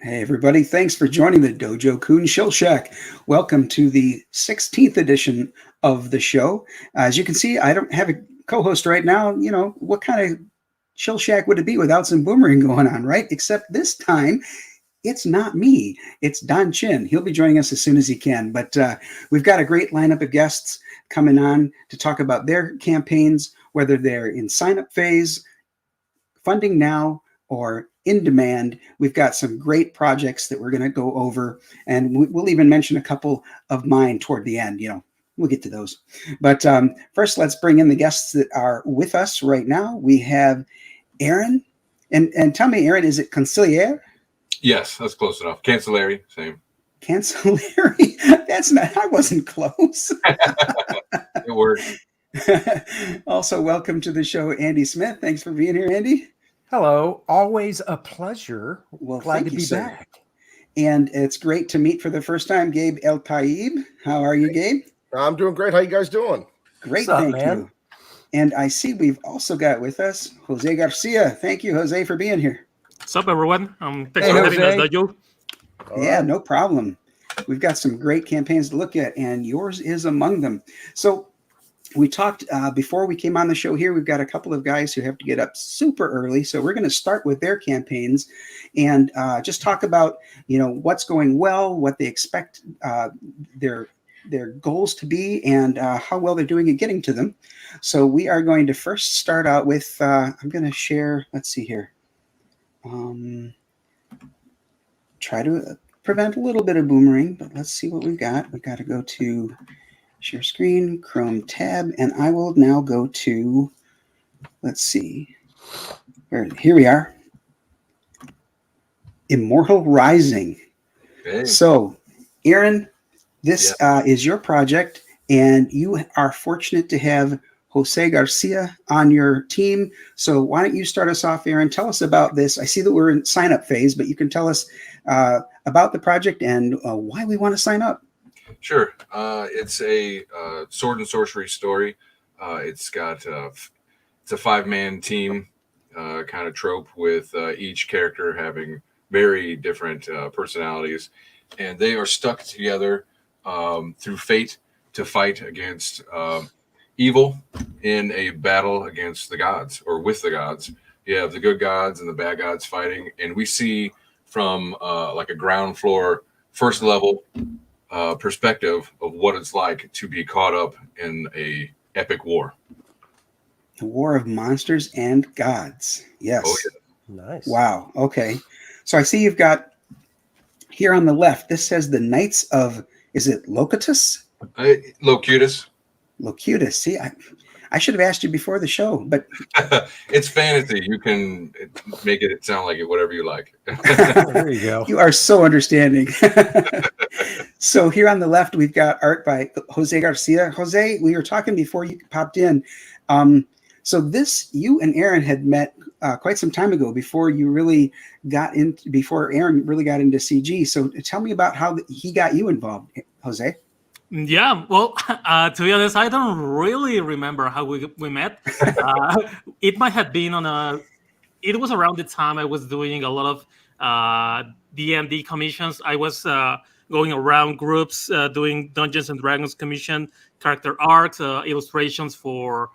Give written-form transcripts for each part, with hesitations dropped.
Hey, everybody. Thanks for joining the Dojo Kun Shill Shack. Welcome to the 16th edition of the show. As you can see, I don't have a co-host right now. You know, what kind of Shill Shack would it be without some boomerang going on, right? Except this time, it's not me. It's Don Chin. He'll be joining us as soon as he can. But we've got a great lineup of guests coming on to talk about their campaigns, whether they're in sign-up phase, funding now, or in demand. We've got some great projects that we're going to go over, and we'll even mention a couple of mine toward the end. We'll get to those. But first, let's bring in the guests that are with us right now. We have Aaron, and tell me, Aaron, is it Conciliere? Yes, that's close enough. Cancellary, same. Cancellary? That's not, I wasn't close. It works. Also, welcome to the show, Andy Smith. Thanks for being here, Andy. Hello, always a pleasure. Well, glad to you, be sir. back. And it's great to meet for the first time, Gabe El Taib. How are you, Gabe? I'm doing great. How you guys doing? Great, What's up, thank man? you. And I see we've also got with us Jose Garcia. Thank you, Jose, for being here. What's up, everyone? Thanks Hey, for having us, Jose. Dojo. Yeah, no problem. We've got some great campaigns to look at, and yours is among them. So we talked before we came on the show here. We've got a couple of guys who have to get up super early, so we're going to start with their campaigns and just talk about what's going well, what they expect their goals to be, and how well they're doing at getting to them. So we are going to first start out with I'm going to share. Let's see here. Try to prevent a little bit of boomerang, but let's see what we've got. We've got to go to share screen, Chrome tab, and I will now go to, let's see, here we are, Immortal Rising. Okay. So, Aaron, this is your project, and you are fortunate to have Jose Garcia on your team. So why don't you start us off, Aaron? Tell us about this. I see that we're in sign-up phase, but you can tell us about the project and why we want to sign up. Sure. It's a sword and sorcery story. It's got it's a 5-man team kind of trope with each character having very different personalities, and they are stuck together through fate to fight against evil in a battle against the gods, or with the gods. You have the good gods and the bad gods fighting, and we see from like a ground floor, first level perspective of what it's like to be caught up in a epic war. The War of Monsters and Gods. Yes. Oh, yeah. Nice. Wow. Okay. So I see you've got here on the left, this says the Knights of, is it Locutus? Locutus. Locutus. See, I should have asked you before the show, but It's fantasy. You can make it sound like it whatever you like. There you go. you are so understanding. So here on the left, we've got art by Jose Garcia. Jose, we were talking before you popped in. So this, you and Aaron had met quite some time ago before Aaron really got into CG. So tell me about how he got you involved, Jose. Yeah, well, to be honest, I don't really remember how we met. It might have been it was around the time I was doing a lot of D&D commissions. I was going around groups doing Dungeons and Dragons commission, character arcs, illustrations for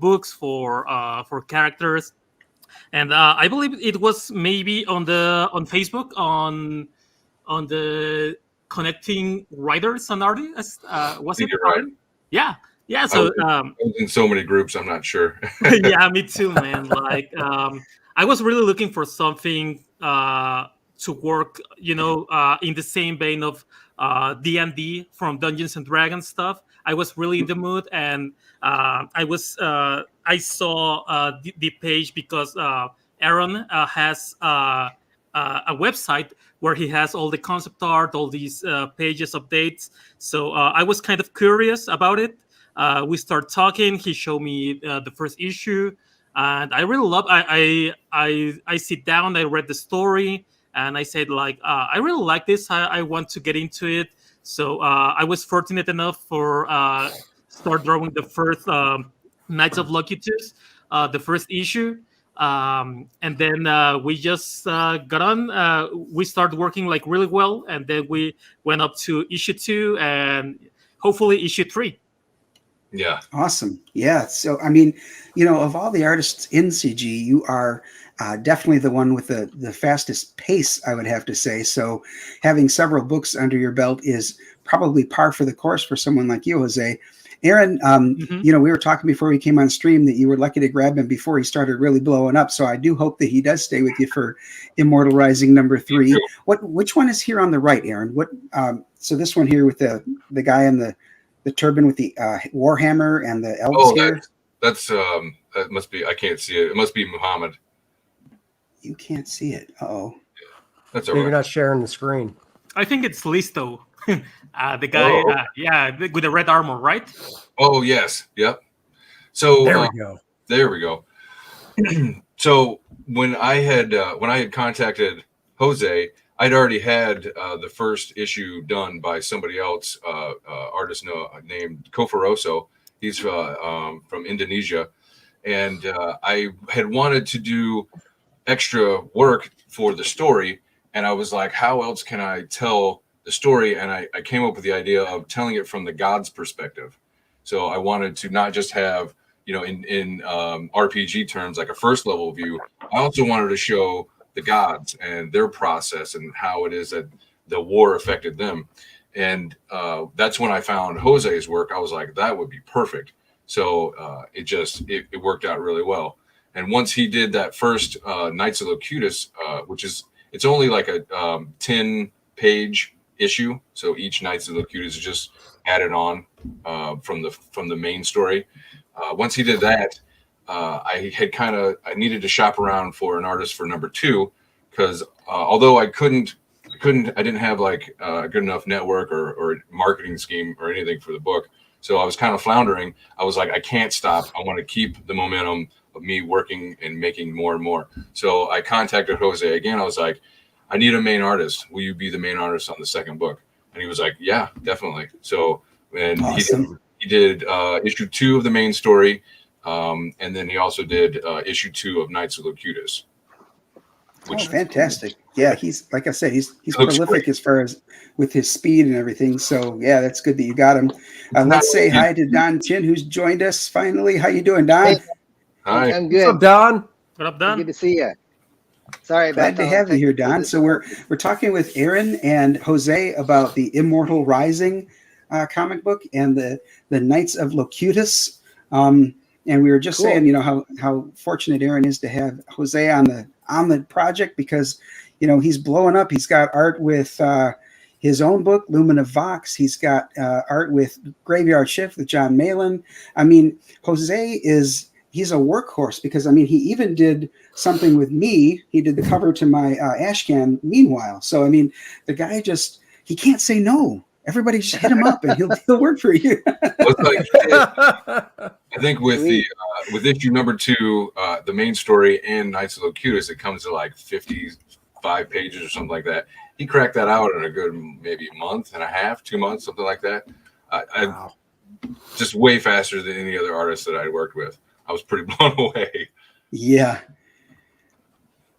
books, for characters. And I believe it was maybe on Facebook on the Connecting Writers and Artists. Was it? You're right. Yeah. So I was in so many groups, I'm not sure. yeah, me too, man. Like I was really looking for something to work, in the same vein of D&D from Dungeons and Dragons stuff. I was really in the mood, and I saw the page because Aaron has a website where he has all the concept art, all these pages, updates. So I was kind of curious about it. We start talking. He showed me the first issue, and I really love. I sit down. I read the story, and I said I really like this. I want to get into it. So I was fortunate enough for start drawing the first Knights of Locutus, the first issue. And then we just got on. We started working like really well, and then we went up to issue 2 and hopefully issue 3. Yeah. Awesome. Yeah. So, I mean, of all the artists in CG, you are definitely the one with the fastest pace, I would have to say. So having several books under your belt is probably par for the course for someone like you, Jose. Aaron, we were talking before we came on stream that you were lucky to grab him before he started really blowing up. So I do hope that he does stay with you for Immortal Rising number 3. Which one is here on the right, Aaron? So this one here with the guy in the turban with the Warhammer and the Elvis here? That's that must be, I can't see it. It must be Muhammad. You can't see it. Uh-oh. That's all You're right. not sharing the screen. I think it's Listo. The guy, with the red armor, right? Oh, yes. Yep. So There we go. There we go. So when I had contacted Jose, I'd already had the first issue done by somebody else, artist named Kofaroso. He's from Indonesia, and I had wanted to do extra work for the story, and I was like, how else can I tell the story? And I came up with the idea of telling it from the god's perspective. So I wanted to not just have, in RPG terms, like a first level view. I also wanted to show the gods and their process and how it is that the war affected them. And that's when I found Jose's work. I was like, that would be perfect. So it worked out really well. And once he did that first Knights of Locutus, it's only like a 10-page issue. So each Knights of Locutus is just added on from the main story. Once he did that, I needed to shop around for an artist for number 2, because although I didn't have like a good enough network or marketing scheme or anything for the book. So I was kind of floundering. I was like, I can't stop. I want to keep the momentum of me working and making more and more. So I contacted Jose again. I was like, I need a main artist. Will you be the main artist on the second book? And he was like, yeah, definitely. So, and awesome. he did issue 2 of the main story. And then he also did issue 2 of Knights of Locutus. Which fantastic. Yeah, he's, like I said, he's prolific great as far as with his speed and everything. So yeah, that's good that you got him. Let's say hi to Don Chin, who's joined us finally. How you doing, Don? Hey, hi. I'm good. What's up, Don? What up, Don? Good to see you. Sorry about Glad to have you here, Don. So we're talking with Aaron and Jose about the Immortal Rising comic book and the Knights of Locutus. And we were just saying, how fortunate Aaron is to have Jose on the project, because he's blowing up. He's got art with his own book, Lumina Vox. He's got art with Graveyard Shift with John Malin. I mean, Jose he's a workhorse, because he even did something with me. He did the cover to my Ashcan Meanwhile. So the guy he can't say no. Everybody just hit him up and he'll work for you. I think with with issue number 2, the main story and Knights of Locutus, it comes to like 55 pages or something like that. He cracked that out in a good maybe a month and a half, 2 months, something like that. Wow. Just way faster than any other artist that I worked with. I was pretty blown away. Yeah.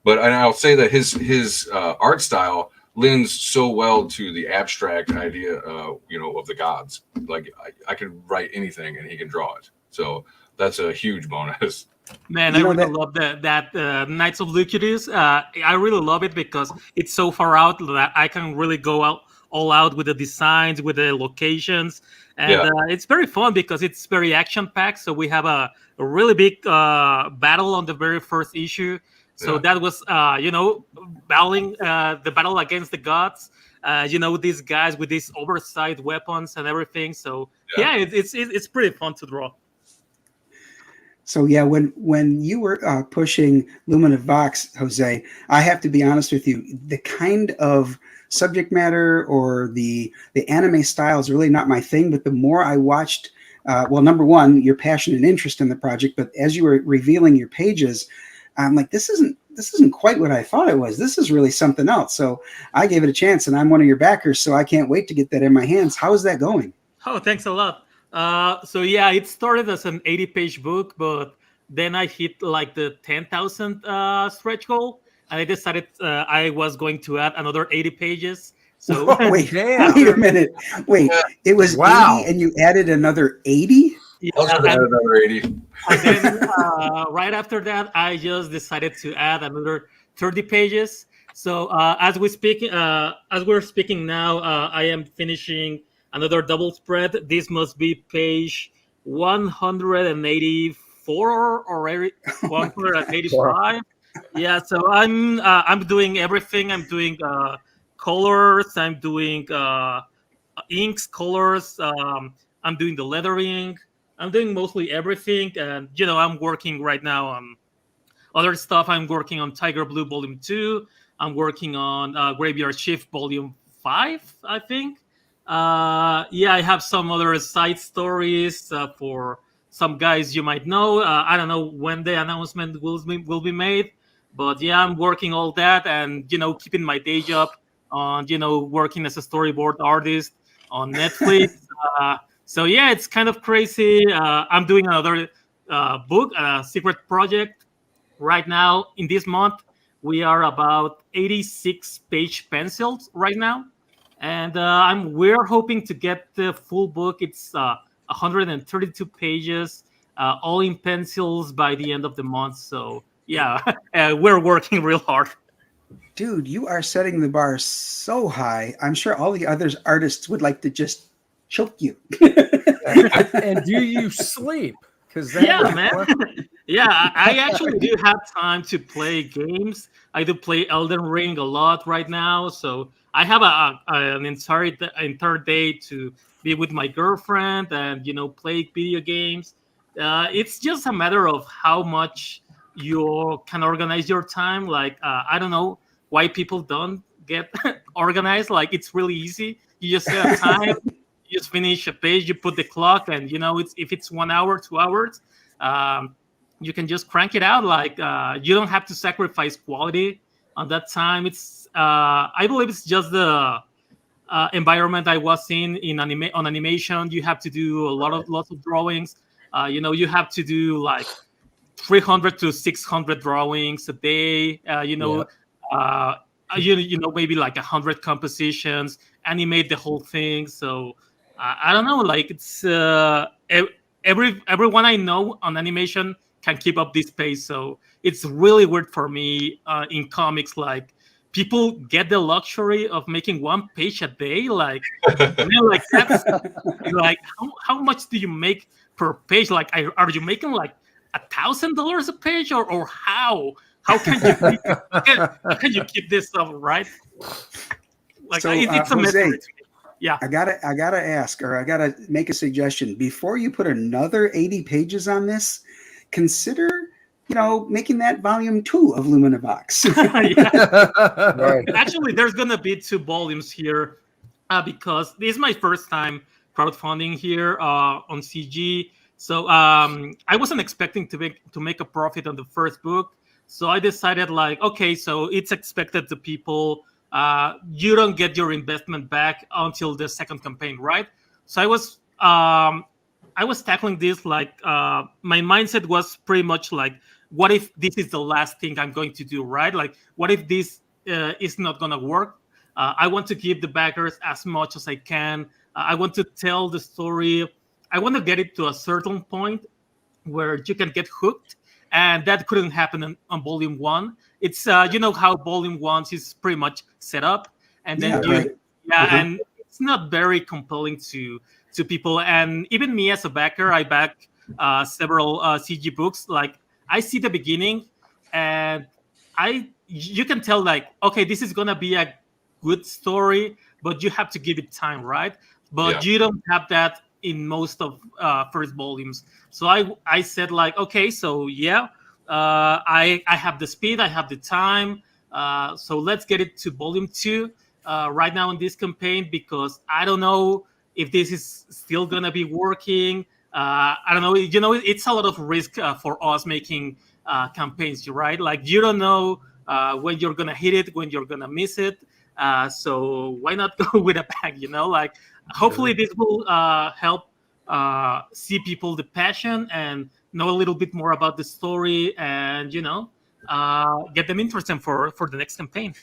But I'll say that his art style lends so well to the abstract idea, of the gods. Like I could write anything and he can draw it. So that's a huge bonus. Man, I really love that Knights of Locutus. I really love it because it's so far out that I can really go all out with the designs, with the locations. And it's very fun because it's very action-packed. So we have a really big battle on the very first issue. So that was, battling the battle against the gods. These guys with these oversized weapons and everything. So it's pretty fun to draw. So yeah, when you were pushing Lumina Vox, Jose, I have to be honest with you, the kind of subject matter or the anime style is really not my thing. But the more I watched, number one, your passion and interest in the project, but as you were revealing your pages, I'm like, this isn't quite what I thought it was. This is really something else. So I gave it a chance, and I'm one of your backers, so I can't wait to get that in my hands. How is that going? Oh, thanks a lot. It started as an 80-page book, but Then I hit like the 10,000 stretch goal, and I decided I was going to add another 80 pages. So Wait, Damn. wait a minute. Wait, it was Wow. 80 and you added another 80? yeah, I was going to add and, another 80. and then right after that, I just decided to add another 30 pages. So as we're speaking now, I am finishing another double spread. This must be page 184 or Oh my God. 185. Yeah, so I'm doing everything. I'm doing colors. I'm doing inks, colors. I'm doing the lettering. I'm doing mostly everything, and I'm working right now on other stuff. I'm working on Tiger Blue Volume 2. I'm working on Graveyard Shift Volume 5, I think. Yeah, I have some other side stories for some guys you might know. I don't know when the announcement will be made, but yeah, I'm working all that and keeping my day job on working as a storyboard artist on Netflix. So yeah, it's kind of crazy. I'm doing another book, a secret project right now. In this month we are about 86 page pencils right now, and we're hoping to get the full book. It's 132 pages, all in pencils by the end of the month. So yeah, we're working real hard. Dude, you are setting the bar so high. I'm sure all the other artists would like to just choke you. And do you sleep? Because Yeah, man. Yeah, I actually do have time to play games. I do play Elden Ring a lot right now, so I have an entire day to be with my girlfriend and play video games. It's just a matter of how much you can organize your time. Like I don't know why people don't get organized. Like it's really easy. You just set a time, you just finish a page, you put the clock, and if it's 1 hour, 2 hours. Um, you can just crank it out. Like you don't have to sacrifice quality on that time. It's I believe it's just the environment I was in on animation. You have to do lots of drawings. You have to do like 300 to 600 drawings a day. Uh, maybe like 100 compositions, animate the whole thing. So I don't know. Like it's everyone I know on animation can keep up this pace. So it's really weird for me in comics. Like people get the luxury of making one page a day. Like like that's like how much do you make per page? Like are you making like $1,000 a page or how can you how can you keep this stuff right? Like So, it's a Jose, mystery to me. Yeah. I gotta ask, or I gotta make a suggestion. Before you put another 80 pages on this, consider, making that volume 2 of Luminivox. Yeah. Right. Actually, there's gonna be 2 volumes here because this is my first time crowdfunding here on CG. So I wasn't expecting to make a profit on the first book. So I decided like, okay, so it's expected to people. You don't get your investment back until the second campaign, right? So I was tackling this like my mindset was pretty much like, what if this is the last thing I'm going to do, right? Like, what if this is not gonna work? I want to give the backers as much as I can. I want to tell the story. I want to get it to a certain point where you can get hooked, and that couldn't happen on volume 1. It's how volume 1 is pretty much set up, and then right. and it's not very compelling to people. And even me as a backer, I back several CG books. Like I see the beginning, and you can tell like, okay, this is gonna be a good story, but you have to give it time, right? But you don't have that in most of first volumes. So I said like, okay, so yeah, I have the speed, I have the time, so let's get it to volume 2 right now in this campaign, because I don't know if this is still gonna be working. I don't know. It's a lot of risk for us making campaigns, right? Like you don't know when you're gonna hit it, when you're gonna miss it. So why not go with a bang? Like hopefully this will help see people the passion and know a little bit more about the story, and get them interested for the next campaign.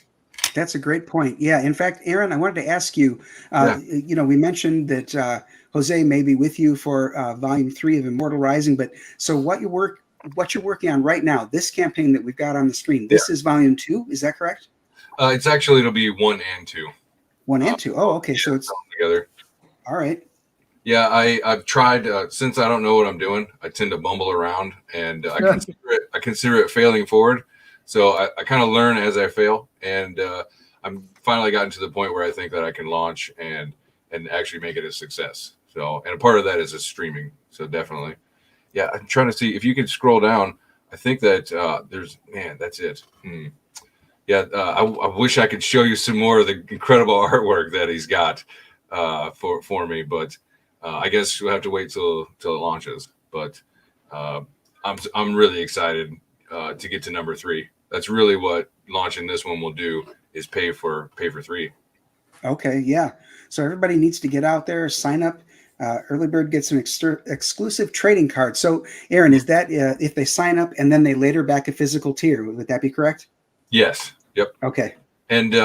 That's a great point. Yeah. In fact, Aaron, I wanted to ask you, we mentioned that Jose may be with you for Volume 3 of Immortal Rising, but so what you're working on right now, this campaign that we've got on the screen, this is Volume 2, is that correct? It'll be 1 and 2. 1 and 2. Oh, okay. So it's together. All right. Yeah, I've tried, since I don't know what I'm doing, I tend to bumble around, and I consider it failing forward. So I kind of learn as I fail, and I'm finally gotten to the point where I think that I can launch and actually make it a success. So, and a part of that is streaming. So definitely, yeah. I'm trying to see if you can scroll down. I think that that's it. Yeah, I wish I could show you some more of the incredible artwork that he's got for me, but I guess we'll have to wait till it launches. But I'm really excited to get to number 3. That's really what launching this one will do, is pay for 3. Okay, yeah. So everybody needs to get out there, sign up. Early Bird gets an exclusive trading card. So, Aaron, is that if they sign up and then they later back a physical tier? Would that be correct? Yes. Yep. Okay. And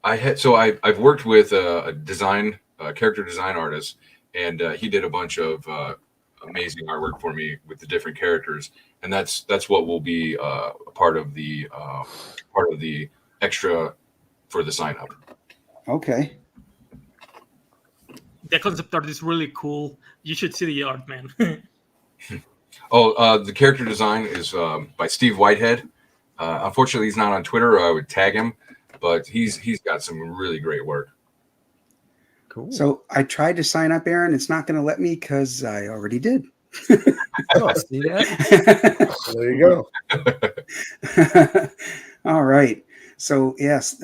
I've worked with a character design artist, and he did a bunch of amazing artwork for me with the different characters, and that's what will be a part of the extra for the sign up. Okay. The concept art is really cool. You should see the art, man. The character design is by Steve Whitehead. Unfortunately, he's not on Twitter, or I would tag him, but he's got some really great work. Cool. So I tried to sign up, Aaron. It's not going to let me because I already did. Oh, see that? There you go. All right. So yes,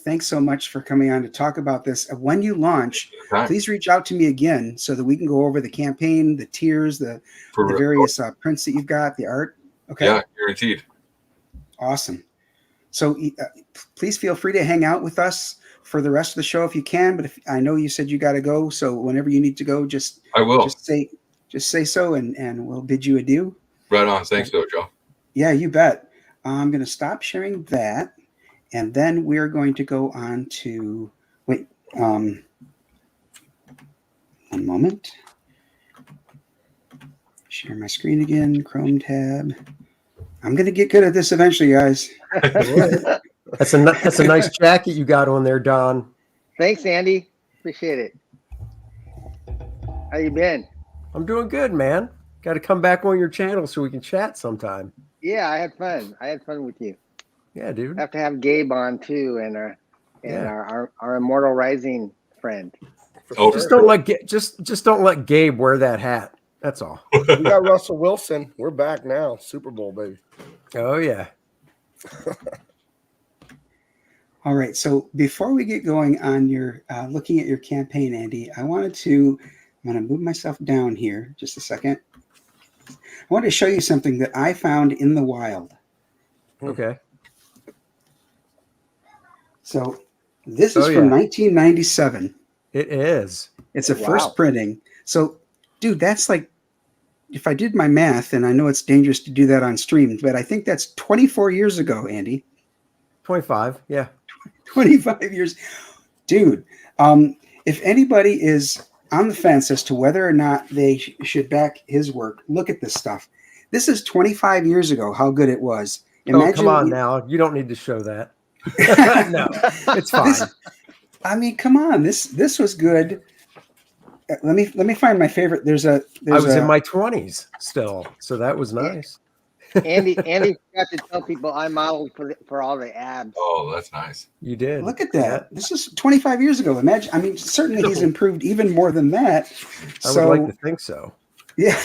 thanks so much for coming on to talk about this. When you launch, please reach out to me again so that we can go over the campaign, the tiers, the various prints that you've got, the art. Okay. Yeah, guaranteed. Awesome. So please feel free to hang out with us for the rest of the show if you can. But I know you said you got to go, so whenever you need to go, I will just say so, and we'll bid you adieu. Right on. Thanks, Dojo. Yeah, you bet. I'm going to stop sharing that, and then we're going to go on to one moment. Share my screen again. Chrome tab. I'm going to get good at this eventually, guys. That's a nice jacket you got on there, Don. Thanks, Andy. Appreciate it. How you been? I'm doing good, man. Got to come back on your channel so we can chat sometime. Yeah, I had fun. with you. Yeah, dude. I have to have Gabe on too, and our Immortal Rising friend. Just don't let Gabe wear that hat. That's all. We got Russell Wilson. We're back now. Super Bowl, baby. Oh, yeah. All right. So before we get going on your looking at your campaign, Andy, I'm going to move myself down here just a second. I want to show you something that I found in the wild. Okay. So this is from 1997. It is. It's a first printing. So, dude, that's like, if I did my math, and I know it's dangerous to do that on stream, but I think that's 24 years ago, Andy. 25, yeah. 25 years. Dude, if anybody is on the fence as to whether or not they should back his work, look at this stuff. This is 25 years ago, how good it was. Imagine come on now. You don't need to show that. No, it's fine. Come on. This was good. Let me find my favorite. I was in my 20s still, so that was nice. Andy got to tell people I modeled for all the abs. Oh, that's nice. You did. Look at that. This is 25 years ago. Imagine. Certainly he's improved even more than that. I would like to think so. Yeah.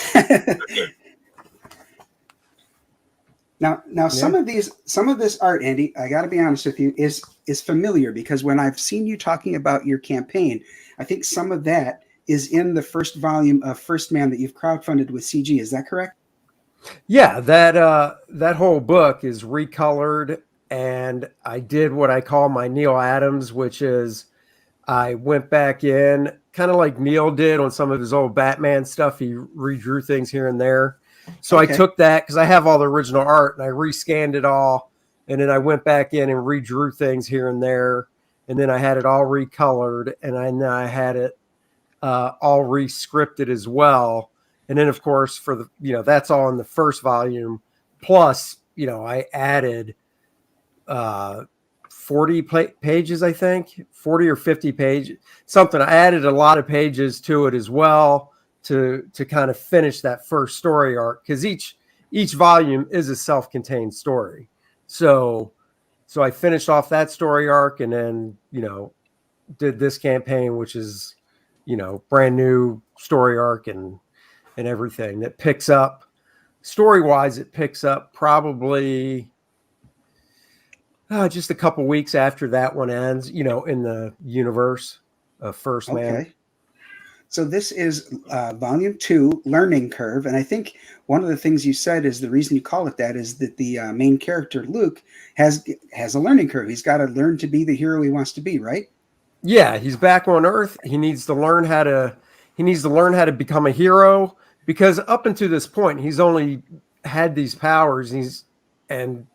Now some of this art, Andy, I got to be honest with you, is familiar because when I've seen you talking about your campaign, I think some of that is in the first volume of First Man that you've crowdfunded with CG. Is that correct? Yeah, that whole book is recolored, and I did what I call my Neil Adams, which is I went back in, kind of like Neil did on some of his old Batman stuff. He redrew things here and there. So I took that because I have all the original art and I rescanned it all. And then I went back in and redrew things here and there. And then I had it all recolored, and I had it all re-scripted as well. And then, of course, for the, that's all in the first volume. Plus, I added 40 pages, I think, 40 or 50 pages, something. I added a lot of pages to it as well to kind of finish that first story arc, because each volume is a self-contained story. So I finished off that story arc, and then, did this campaign, which is, brand new story arc and everything that picks up story-wise. It picks up probably just a couple weeks after that one ends, in the universe of First Man. So this is Volume 2, Learning Curve. And I think one of the things you said is the reason you call it that is that the main character, Luke, has a learning curve. He's got to learn to be the hero he wants to be, right? Yeah, he's back on Earth. He needs to learn how to become a hero, because up until this point, he's only had these powers. And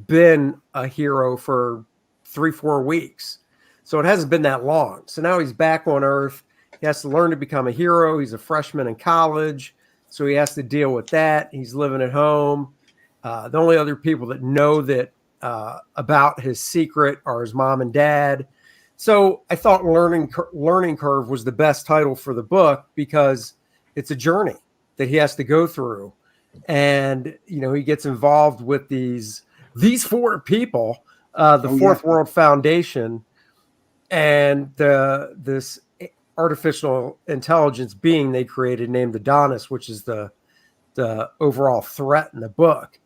been a hero for 3-4 weeks. So it hasn't been that long. So now he's back on Earth. He has to learn to become a hero. He's a freshman in college, so he has to deal with that. He's living at home. The only other people that know that about his secret are his mom and dad. So I thought Learning Curve was the best title for the book, because it's a journey that he has to go through. And, he gets involved with these 4 people, the Fourth World Foundation, and this artificial intelligence being they created named Adonis, which is the overall threat in the book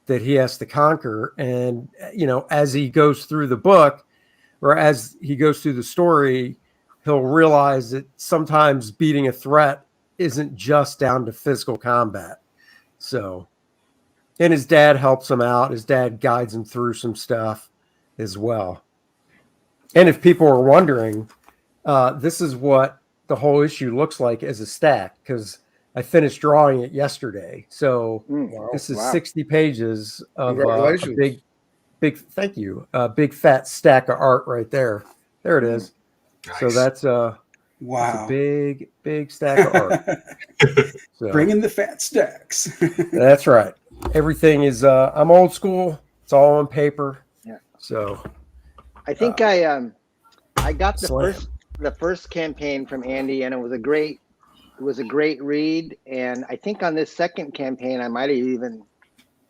that he has to conquer. And, as he goes through the book, or as he goes through the story, he'll realize that sometimes beating a threat isn't just down to physical combat. So, and his dad helps him out. His dad guides him through some stuff as well. And if people are wondering, this is what the whole issue looks like as a stack, because I finished drawing it yesterday. So this is 60 pages of a big, thank you, a big fat stack of art right there. There it is. Nice. So that's a big stack of art. So, bringing the fat stacks. That's right. Everything is I'm old school. It's all on paper. Yeah. So I think I got the first campaign from Andy, and it was a great read. And I think on this second campaign I might have even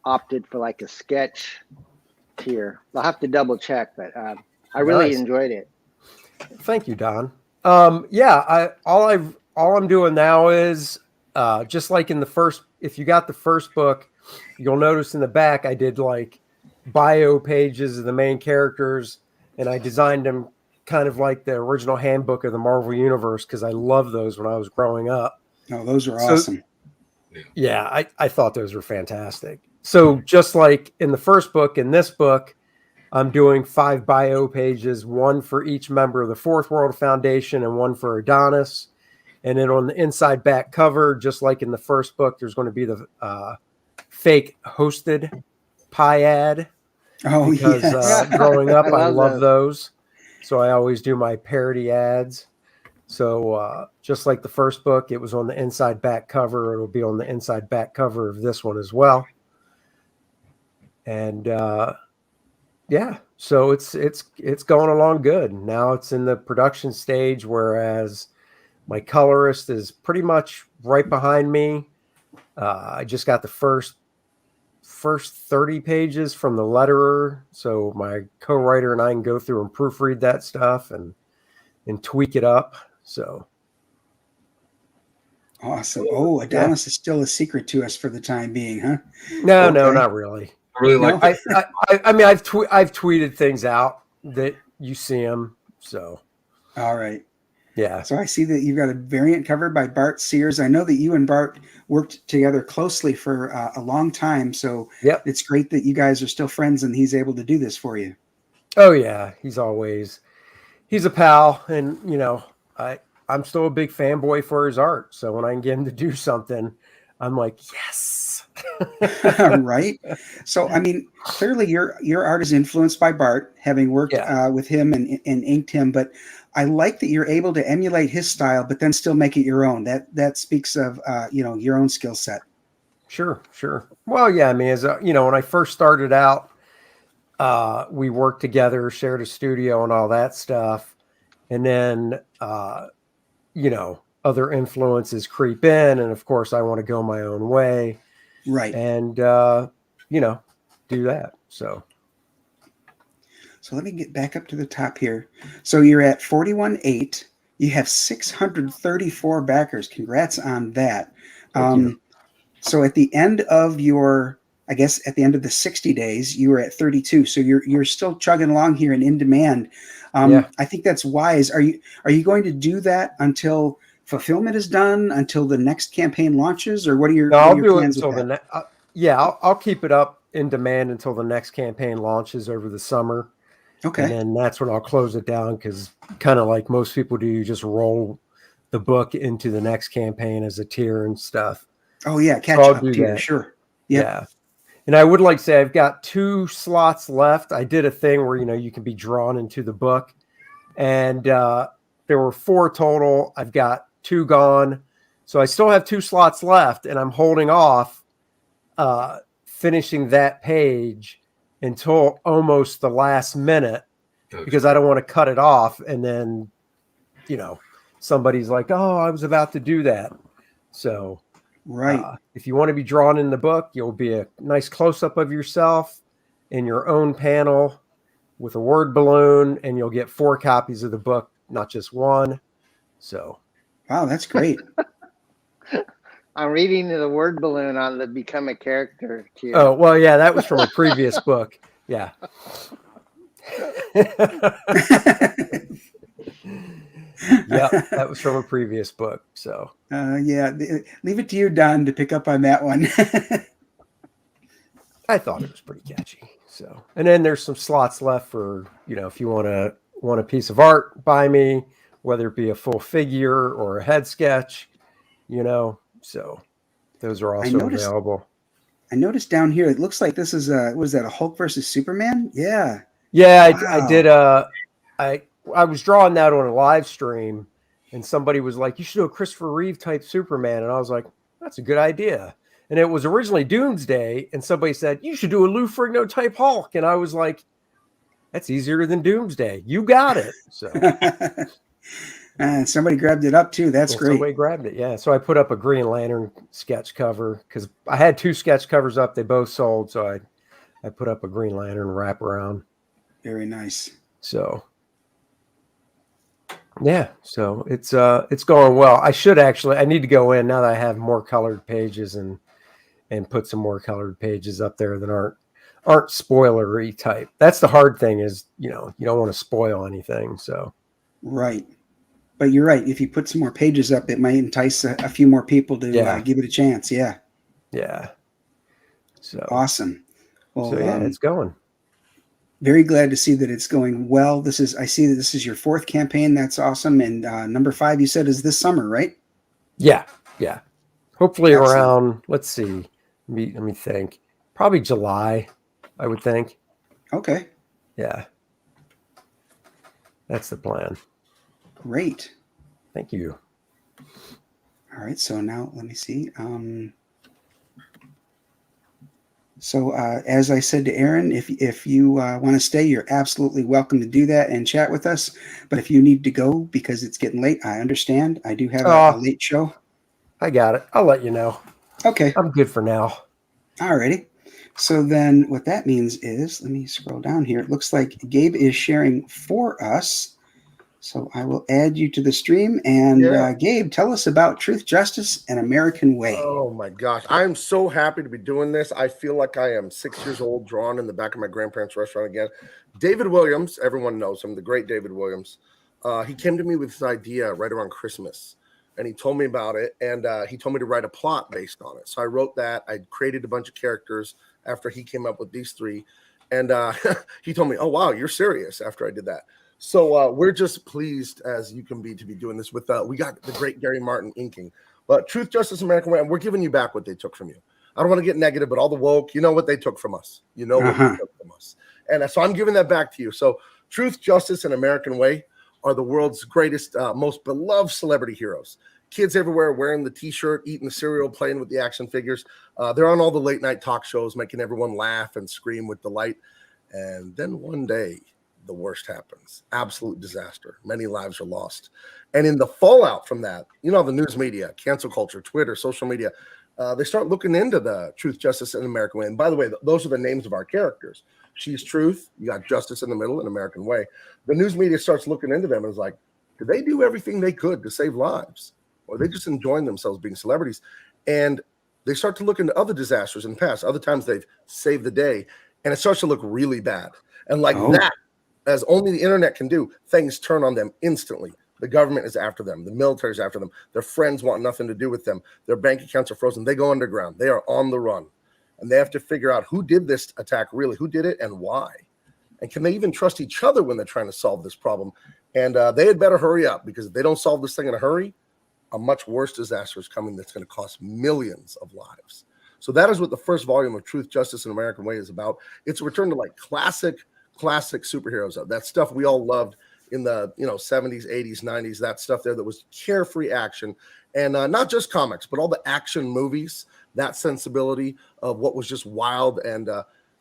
opted for like a sketch tier. I'll have to double check, but I really enjoyed it. Thank you, Don. All I'm doing now is just like in the first, if you got the first book, you'll notice in the back I did like bio pages of the main characters, and I designed them kind of like the original handbook of the Marvel Universe, because I loved those when I was growing up. Oh, those are awesome. Yeah, I thought those were fantastic. So just like in the first book, in this book, I'm doing 5 bio pages, 1 for each member of the Fourth World Foundation and 1 for Adonis. And then on the inside back cover, just like in the first book, there's going to be the fake hosted pie ad. Oh, because yes. Growing up, I love those. So I always do my parody ads. So just like the first book, it was on the inside back cover. It'll be on the inside back cover of this one as well. And so it's going along good. Now it's in the production stage, whereas my colorist is pretty much right behind me. I just got the first 30 pages from the letterer, so my co-writer and I can go through and proofread that stuff and tweak it up. So awesome. Oh, Adonis is still a secret to us for the time being, huh? No, not really. I really like that. I mean, I've tweeted things out that you see them. So, all right. Yeah. So I see that you've got a variant cover by Bart Sears. I know that you and Bart worked together closely for a long time. So It's great that you guys are still friends and he's able to do this for you. Oh yeah. He's always he's a pal, and I'm still a big fanboy for his art. So when I can get him to do something, I'm like, yes. Right. So I mean, clearly your art is influenced by Bart, having worked with him and inked him. But I like that you're able to emulate his style, but then still make it your own. That speaks of your own skill set. Sure. Well, yeah. I mean, as when I first started out, we worked together, shared a studio, and all that stuff, and then other influences creep in, and of course, I want to go my own way. Right. And, do that. So let me get back up to the top here. So you're at 41.8. You have 634 backers. Congrats on that. Thank you. So at the end of at the end of the 60 days, you were at 32. So you're still chugging along here and in demand. I think that's wise. Are you going to do that until fulfillment is done, until the next campaign launches, or what are your plans with that? I'll keep it up in demand until the next campaign launches over the summer. Okay. And then that's when I'll close it down, because kind of like most people do, you just roll the book into the next campaign as a tier and stuff. Oh yeah, catch so up tier, sure. Yep. Yeah. And I would like to say I've got 2 slots left. I did a thing where you can be drawn into the book, and there were 4 total. I've got 2 gone, so I still have 2 slots left, and I'm holding off finishing that page until almost the last minute, because I don't want to cut it off and then somebody's like, oh, I was about to do that. So right. If you want to be drawn in the book, you'll be a nice close-up of yourself in your own panel with a word balloon, and you'll get 4 copies of the book, not just 1. So wow, that's great. I'm reading the word balloon on the Become a Character tier. Oh, well, yeah, that was from a previous book. Yeah. Yeah, that was from a previous book. So leave it to you, Don, to pick up on that one. I thought it was pretty catchy. So, and then there's some slots left for if you want a piece of art by me, whether it be a full figure or a head sketch, so those are also available. I noticed down here, it looks like this is was that a Hulk versus Superman? Yeah. Yeah, wow. I did. I was drawing that on a live stream, and somebody was like, you should do a Christopher Reeve type Superman. And I was like, that's a good idea. And it was originally Doomsday, and somebody said, you should do a Lou Ferrigno type Hulk. And I was like, that's easier than Doomsday. You got it. So somebody grabbed it up too. That's great. Somebody grabbed it. Yeah. So I put up a Green Lantern sketch cover, because I had 2 sketch covers up. They both sold. So I put up a Green Lantern wraparound. Very nice. So yeah, so it's going well. I need to go in now that I have more colored pages and put some more colored pages up there that aren't spoilery type. That's the hard thing, is you don't want to spoil anything. So right. But you're right. If you put some more pages up, it might entice a few more people to give it a chance. Yeah. Yeah. So awesome. Well, so it's going. Very glad to see that it's going well. I see that this is your 4th campaign. That's awesome. And number 5, you said, is this summer, right? Yeah. Yeah. Hopefully excellent. Around, let's see. Let me think. Probably July, I would think. Okay. Yeah. That's the plan. Great. Thank you. All right. So now let me see. So as I said to Aaron, if you want to stay, you're absolutely welcome to do that and chat with us. But if you need to go because it's getting late, I understand. I do have a late show. I got it. I'll let you know. Okay. I'm good for now. All righty. So then what that means is, let me scroll down here. It looks like Gabe is sharing for us. So I will add you to the stream. And Gabe, tell us about Truth, Justice, and American Way. Oh my gosh. I am so happy to be doing this. I feel like I am 6 years old, drawn in the back of my grandparents' restaurant again. David Williams, everyone knows him, the great David Williams. He came to me with this idea right around Christmas, and he told me about it, and he told me to write a plot based on it. So I wrote that. I created a bunch of characters after he came up with these 3, and he told me, oh, wow, you're serious, after I did that. So we're just pleased as you can be to be doing this with we got the great Gary Martin inking. But Truth, Justice, American Way, and we're giving you back what they took from you. I don't want to get negative, but all the woke, you know what they took from us. You know what they took from us. And so I'm giving that back to you. So Truth, Justice, and American Way are the world's greatest, most beloved celebrity heroes. Kids everywhere wearing the T-shirt, eating the cereal, playing with the action figures. They're on all the late night talk shows, making everyone laugh and scream with delight. And then one day, the worst happens. Absolute disaster. Many lives are lost. And in the fallout from that, you know, the news media, cancel culture, Twitter, social media, they start looking into the Truth, Justice, and American Way. And by the way, those are the names of our characters. She's Truth. You got Justice in the middle and American Way. The news media starts looking into them and is like, did they do everything they could to save lives? Or are they just enjoying themselves being celebrities? And they start to look into other disasters in the past. Other times they've saved the day. And it starts to look really bad. And like that, as only the internet can do, things turn on them instantly. The government is after them. The military is after them. Their friends want nothing to do with them. Their bank accounts are frozen. They go underground. They are on the run. And they have to figure out who did this attack really, who did it and why. And can they even trust each other when they're trying to solve this problem? And they had better hurry up, because if they don't solve this thing in a hurry, a much worse disaster is coming that's going to cost millions of lives. So that is what the first volume of Truth, Justice, and American Way is about. It's a return to like classic superheroes. That stuff we all loved in the 70s, 80s, 90s, that stuff there that was carefree action. And not just comics, but all the action movies, that sensibility of what was just wild. And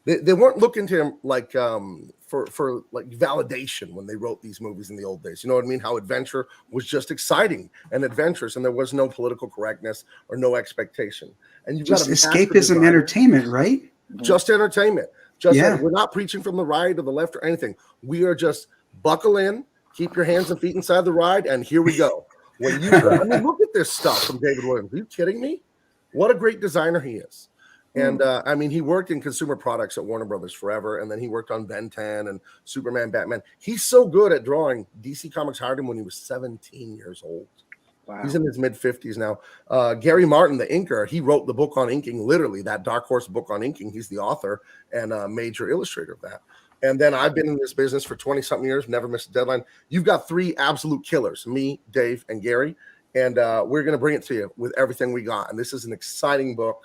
they weren't looking to him like for like validation when they wrote these movies in the old days. You know what I mean? How adventure was just exciting and adventurous, and there was no political correctness or no expectation. And you've just got escapism, entertainment, right? Just entertainment. We're not preaching from the right or the left or anything. We are just buckle in, keep your hands and feet inside the ride, and here we go. When you, I mean, look at this stuff from David Williams. Are you kidding me? What a great designer he is. And I mean, he worked in consumer products at Warner Brothers forever, and then he worked on Ben 10 and Superman, Batman. He's so good at drawing. DC Comics hired him when he was 17 years old. Wow. He's in his mid-50s now. Gary Martin, the inker, he wrote the book on inking, literally, that Dark Horse book on inking. He's the author and a major illustrator of that. And then I've been in this business for 20-something years, never missed a deadline. You've got three absolute killers, me, Dave, and Gary. And we're going to bring it to you with everything we got. And this is an exciting book.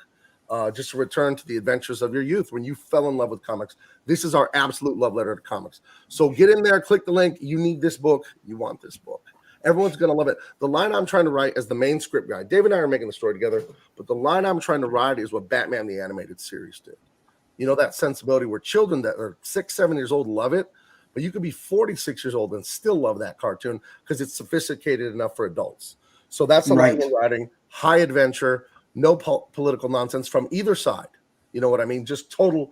Just to return to the adventures of your youth when you fell in love with comics. This is our absolute love letter to comics. So get in there, click the link. You need this book. You want this book. Everyone's going to love it. The line I'm trying to write as the main script guy, Dave and I are making the story together, but the line I'm trying to write is what Batman the Animated Series did. You know, that sensibility where children that are 6, 7 years old love it, but you could be 46 years old and still love that cartoon because it's sophisticated enough for adults. So that's the line we're writing. High adventure, no political nonsense from either side. You know what I mean? Just total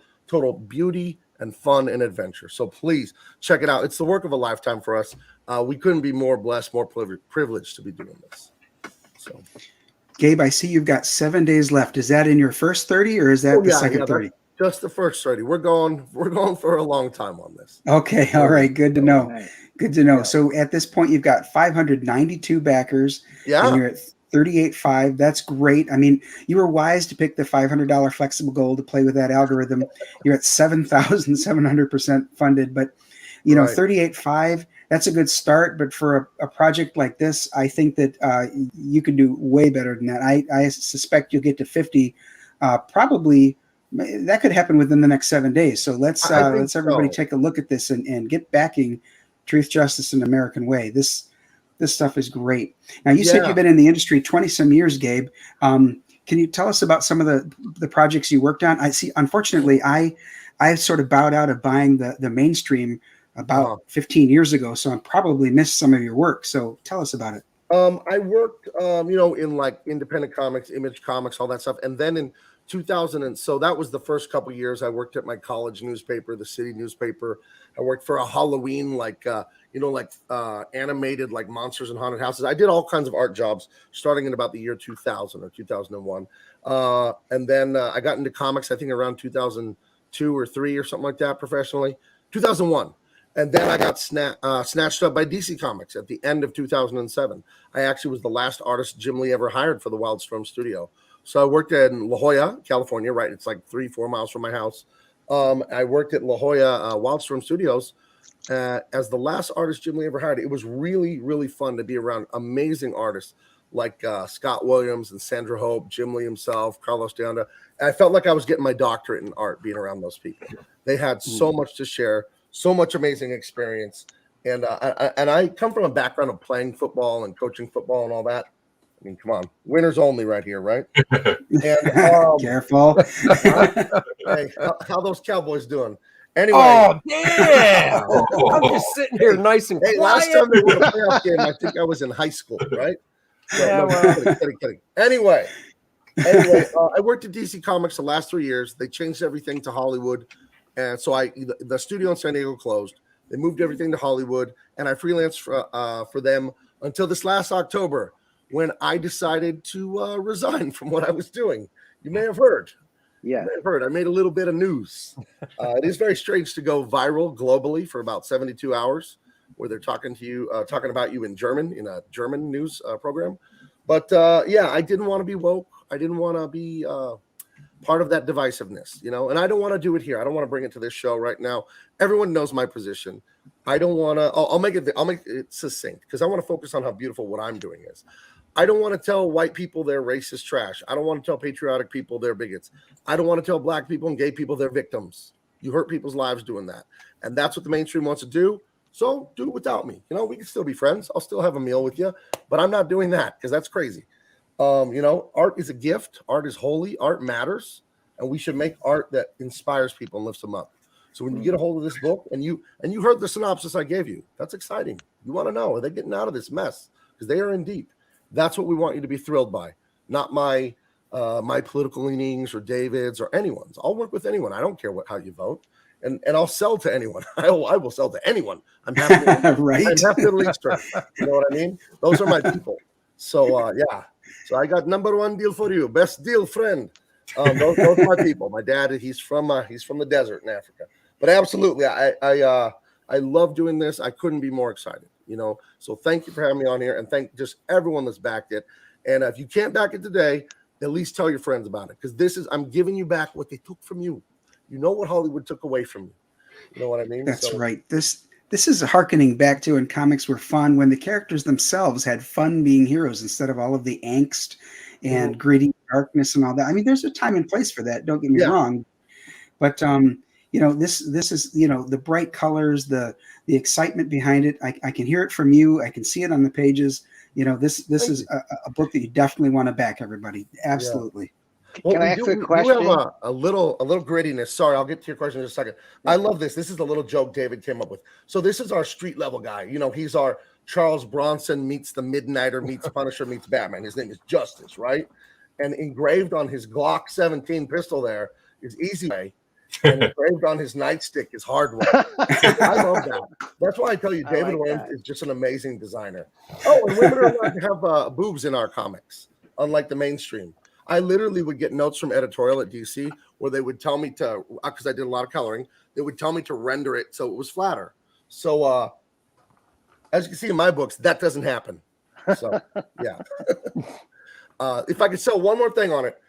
beauty and fun and adventure. So please check it out. It's the work of a lifetime for us. We couldn't be more blessed, more privileged to be doing this. So, Gabe, I see you've got 7 days left. Is that in your first 30 or is that the second 30? Just the first 30. We're going for a long time on this. Okay. All right. Good to know. Good to know. Yeah. So at this point, you've got 592 backers. Yeah. And you're at 38.5. That's great. I mean, you were wise to pick the $500 flexible goal to play with that algorithm. You're at 7,700% funded, but 38.5, that's a good start. But for a project like this, I think that you could do way better than that. I suspect you'll get to 50. Probably that could happen within the next 7 days. So let's everybody take a look at this and get backing Truth, Justice, and American Way. This stuff is great. Now, you said you've been in the industry 20-some years, Gabe. Can you tell us about some of the projects you worked on? I see, unfortunately, I sort of bowed out of buying the mainstream about 15 years ago, so I probably missed some of your work. So tell us about it. I worked, in like independent comics, Image Comics, all that stuff. And then in 2000, so that was the first couple of years I worked at my college newspaper, the city newspaper. I worked for a Halloween, animated like monsters and haunted houses. I did all kinds of art jobs starting in about the year 2000 or 2001. And then I got into comics, I think around 2002 or 3 or something like that professionally, 2001. And then I got snatched up by DC Comics at the end of 2007. I actually was the last artist Jim Lee ever hired for the Wildstorm studio. So I worked in La Jolla, California, right? It's like 3-4 miles from my house. I worked at La Jolla Wildstorm Studios as the last artist Jim Lee ever hired. It was really, really fun to be around amazing artists like Scott Williams and Sandra Hope, Jim Lee himself, Carlos de Anda. And I felt like I was getting my doctorate in art being around those people. They had so much to share, so much amazing experience. And I come from a background of playing football and coaching football and all that. I mean, come on, winners only right here, right? And, Careful. hey, how those Cowboys doing? Anyway. Oh, yeah. I'm just sitting here nice and quiet. Last time they won a playoff game, I think I was in high school, right? Yeah, well. Kidding. Anyway, I worked at DC Comics the last 3 years. They changed everything to Hollywood. And so the studio in San Diego closed. They moved everything to Hollywood, and I freelanced for them until this last October, when I decided to resign from what I was doing. You may have heard. Yeah, you may have heard. I made a little bit of news. It is very strange to go viral globally for about 72 hours, where they're talking about you in German, in a German news program. But yeah, I didn't want to be woke. I didn't want to be part of that divisiveness, and I don't want to do it here. I don't want to bring it to this show right now. Everyone knows my position. I don't want to. I'll make it succinct, because I want to focus on how beautiful what I'm doing is. I don't want to tell white people they're racist trash. I don't want to tell patriotic people they're bigots. I don't want to tell black people and gay people they're victims. You hurt people's lives doing that, and that's what the mainstream wants to do. So do it without me. We can still be friends. I'll still have a meal with you, but I'm not doing that, because that's crazy. Art is a gift. Art is holy. Art matters, and we should make art that inspires people and lifts them up. So when you get a hold of this book, and you heard the synopsis I gave you, that's exciting. You want to know, are they getting out of this mess? Because they are in deep. That's what we want you to be thrilled by, not my political leanings or David's or anyone's. I'll work with anyone. I don't care how you vote, and I'll sell to anyone. I will sell to anyone. I'm happy. Right. I'm happy to lease term. You know what I mean? Those are my people. So yeah. So I got number one deal for you, best deal, friend. Those are my people. My dad, he's from the desert in Africa. But absolutely, I love doing this. I couldn't be more excited. So thank you for having me on here, and thank just everyone that's backed it. And if you can't back it today, at least tell your friends about it, because I'm giving you back what they took from you. You know what Hollywood took away from you. You know what I mean? That's right. This is harkening back to when comics were fun, when the characters themselves had fun being heroes instead of all of the angst and gritty darkness and all that. I mean, there's a time and place for that. Don't get me wrong, but this is the bright colors, the excitement behind it. I can hear it from you. I can see it on the pages. This is a book that you definitely want to back, everybody. Absolutely. Well, can I ask a question? We have a little grittiness. Sorry, I'll get to your question in a second. I love this. This is the little joke David came up with. So this is our street level guy. He's our Charles Bronson meets the Midnighter meets Punisher meets Batman. His name is Justice, right? And engraved on his Glock 17 pistol there is Easy Way. And engraved on his nightstick is Hard Way. I love that. That's why I tell you, David Williams is just an amazing designer. Oh, and women are allowed to have boobs in our comics, unlike the mainstream. I literally would get notes from editorial at DC where they would tell me to, because I did a lot of coloring, they would tell me to render it so it was flatter. So as you can see in my books, that doesn't happen. So yeah. If I could sell one more thing on it,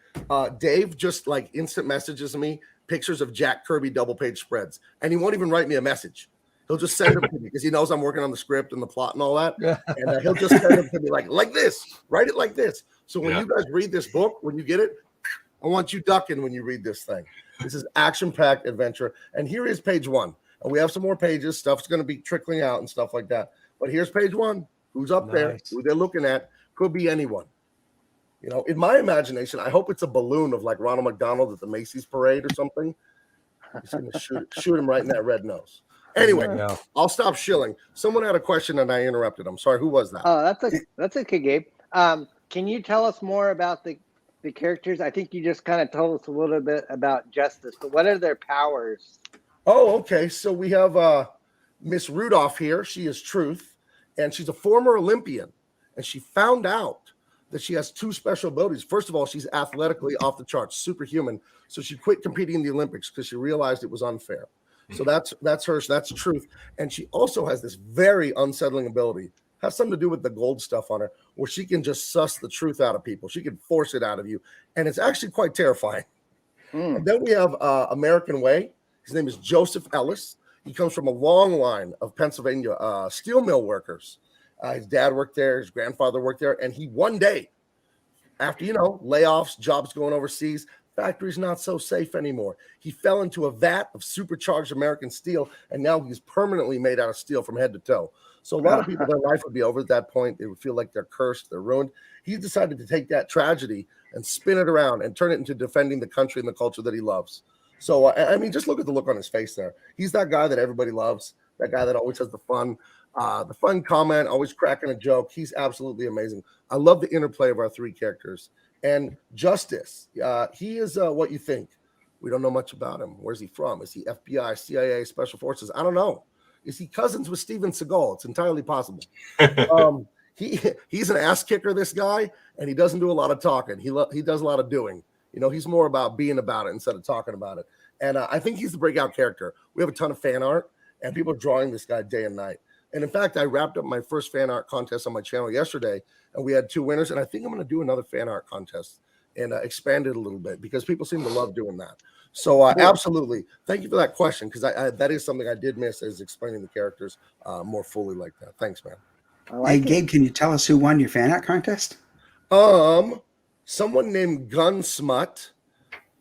Dave just instant messages me pictures of Jack Kirby double page spreads, and he won't even write me a message. He'll just send them to me because he knows I'm working on the script and the plot and all that. And he'll just send them to me like this, write it like this. So when you guys read this book, when you get it, I want you ducking when you read this thing. This is action-packed adventure. And here is page 1. And we have some more pages. Stuff's going to be trickling out and stuff like that. But here's page 1. Who's up there? Who they're looking at? Could be anyone. In my imagination, I hope it's a balloon of Ronald McDonald at the Macy's parade or something. He's going to shoot him right in that red nose. Anyway, I'll stop shilling. Someone had a question and I interrupted. I'm sorry. Who was that? Oh, that's okay, Gabe. Can you tell us more about the characters? I think you just kind of told us a little bit about Justice, but what are their powers? Oh, okay. So we have Miss Rudolph here. She is Truth, and she's a former Olympian, and she found out that she has 2 special abilities. First of all, she's athletically off the charts, superhuman. So she quit competing in the Olympics because she realized it was unfair. So that's her. That's Truth. And she also has this very unsettling ability. Has something to do with the gold stuff on her, where she can just suss the truth out of people. She can force it out of you. And it's actually quite terrifying. And then we have American Way. His name is Joseph Ellis. He comes from a long line of Pennsylvania steel mill workers. His dad worked there, his grandfather worked there, and he one day, after layoffs, jobs going overseas, factory's not so safe anymore. He fell into a vat of supercharged American steel, and now he's permanently made out of steel from head to toe. So a lot of people, their life would be over at that point. They would feel like they're cursed, they're ruined. He decided to take that tragedy and spin it around and turn it into defending the country and the culture that he loves. So, I mean, just look at the look on his face there. He's that guy that everybody loves, that guy that always has the fun comment, always cracking a joke. He's absolutely amazing. I love the interplay of our three characters. And Justice, he is what you think. We don't know much about him. Where's he from? Is he FBI, CIA, Special Forces? I don't know. Is he cousins with Steven Seagal? It's entirely possible. He's an ass kicker, this guy, and he doesn't do a lot of talking. He does a lot of doing. He's more about being about it instead of talking about it. And I think he's the breakout character. We have a ton of fan art, and people are drawing this guy day and night. And in fact, I wrapped up my first fan art contest on my channel yesterday, and we had 2 winners. And I think I'm going to do another fan art contest and expand it a little bit because people seem to love doing that. So absolutely, thank you for that question, because that is something I did miss, is explaining the characters more fully like that. Thanks, man. Hey, Gabe, can you tell us who won your fan art contest? Someone named Gunsmut,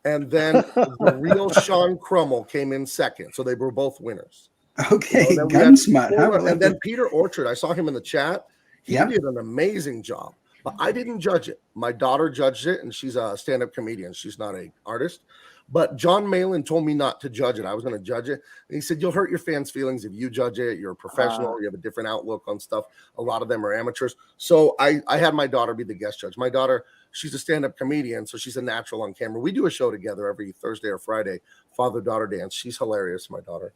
and then the real Sean Crummel came in second. So they were both winners. Okay, Gunsmut. And then Peter Orchard, I saw him in the chat. He did an amazing job, but I didn't judge it. My daughter judged it, and she's a stand-up comedian. She's not an artist. But John Malin told me not to judge it. I was going to judge it. And he said, you'll hurt your fans' feelings if you judge it. You're a professional. You have a different outlook on stuff. A lot of them are amateurs. So I had my daughter be the guest judge. My daughter, she's a stand-up comedian, so she's a natural on camera. We do a show together every Thursday or Friday, father-daughter dance. She's hilarious, my daughter.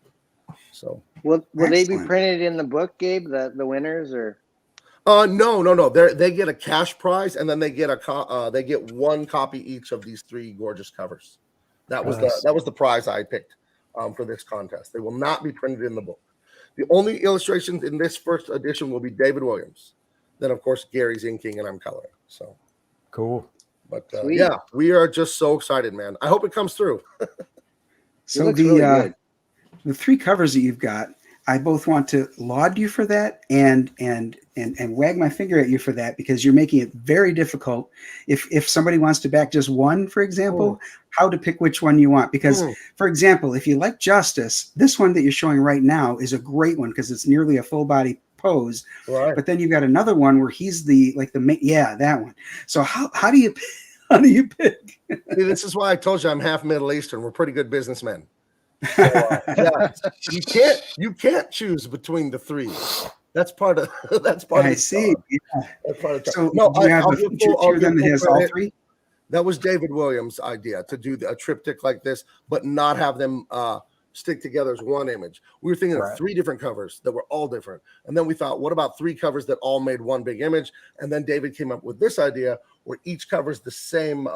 So will they be printed in the book, Gabe, the winners, or? No. They get a cash prize, and then they get they get 1 copy each of these 3 gorgeous covers. That was the prize I picked for this contest. They will not be printed in the book. The only illustrations in this first edition will be David Williams. Then, of course, Gary's inking and I'm coloring. So cool. But yeah, we are just so excited, man. I hope it comes through. So the 3 covers that you've got, I both want to laud you for that and wag my finger at you for that, because you're making it very difficult. If somebody wants to back just one, for example, how to pick which one you want. Because, for example, if you like Justice, this one that you're showing right now is a great one because it's nearly a full body pose. Right. But then you've got another one where he's that one. So how do you pick? See, this is why I told you I'm half Middle Eastern. We're pretty good businessmen. So, you can't choose between the 3. That's part of That's part of the so no, do you have a feature them that has all 3? That was David Williams' idea, to do a triptych like this, but not have them stick together as one image. We were thinking of 3 different covers that were all different. And then we thought, what about 3 covers that all made one big image? And then David came up with this idea where each covers the same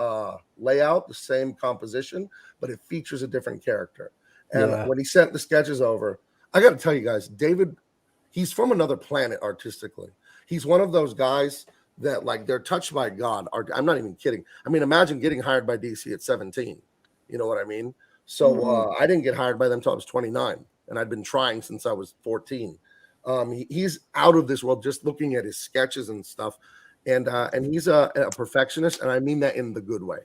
layout, the same composition, but it features a different character. And when he sent the sketches over, I got to tell you guys, David, he's from another planet artistically. He's one of those guys that, like, they're touched by God. I'm not even kidding. I mean, imagine getting hired by DC at 17. You know what I mean? So I didn't get hired by them until I was 29, and I'd been trying since I was 14. He's out of this world, just looking at his sketches and stuff. And he's a perfectionist, and I mean that in the good way.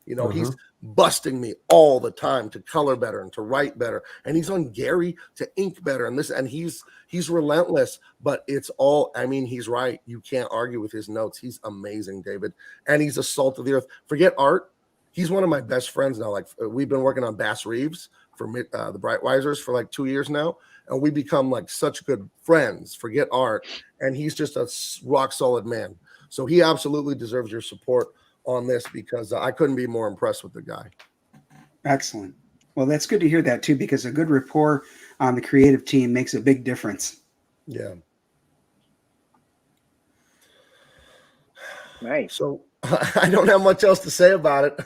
He's busting me all the time to color better and to write better. And he's on Gary to ink better. And he's relentless, but it's all, I mean, he's right. You can't argue with his notes. He's amazing, David. And he's a salt of the earth. Forget art. He's one of my best friends now. Like, we've been working on Bass Reeves for the Brightwisers for like 2 years now. And we become like such good friends. Forget art. And he's just a rock solid man. So he absolutely deserves your support on this, because I couldn't be more impressed with the guy. Excellent. Well, that's good to hear that too, because a good rapport on the creative team makes a big difference. Yeah. Nice. So I don't have much else to say about it.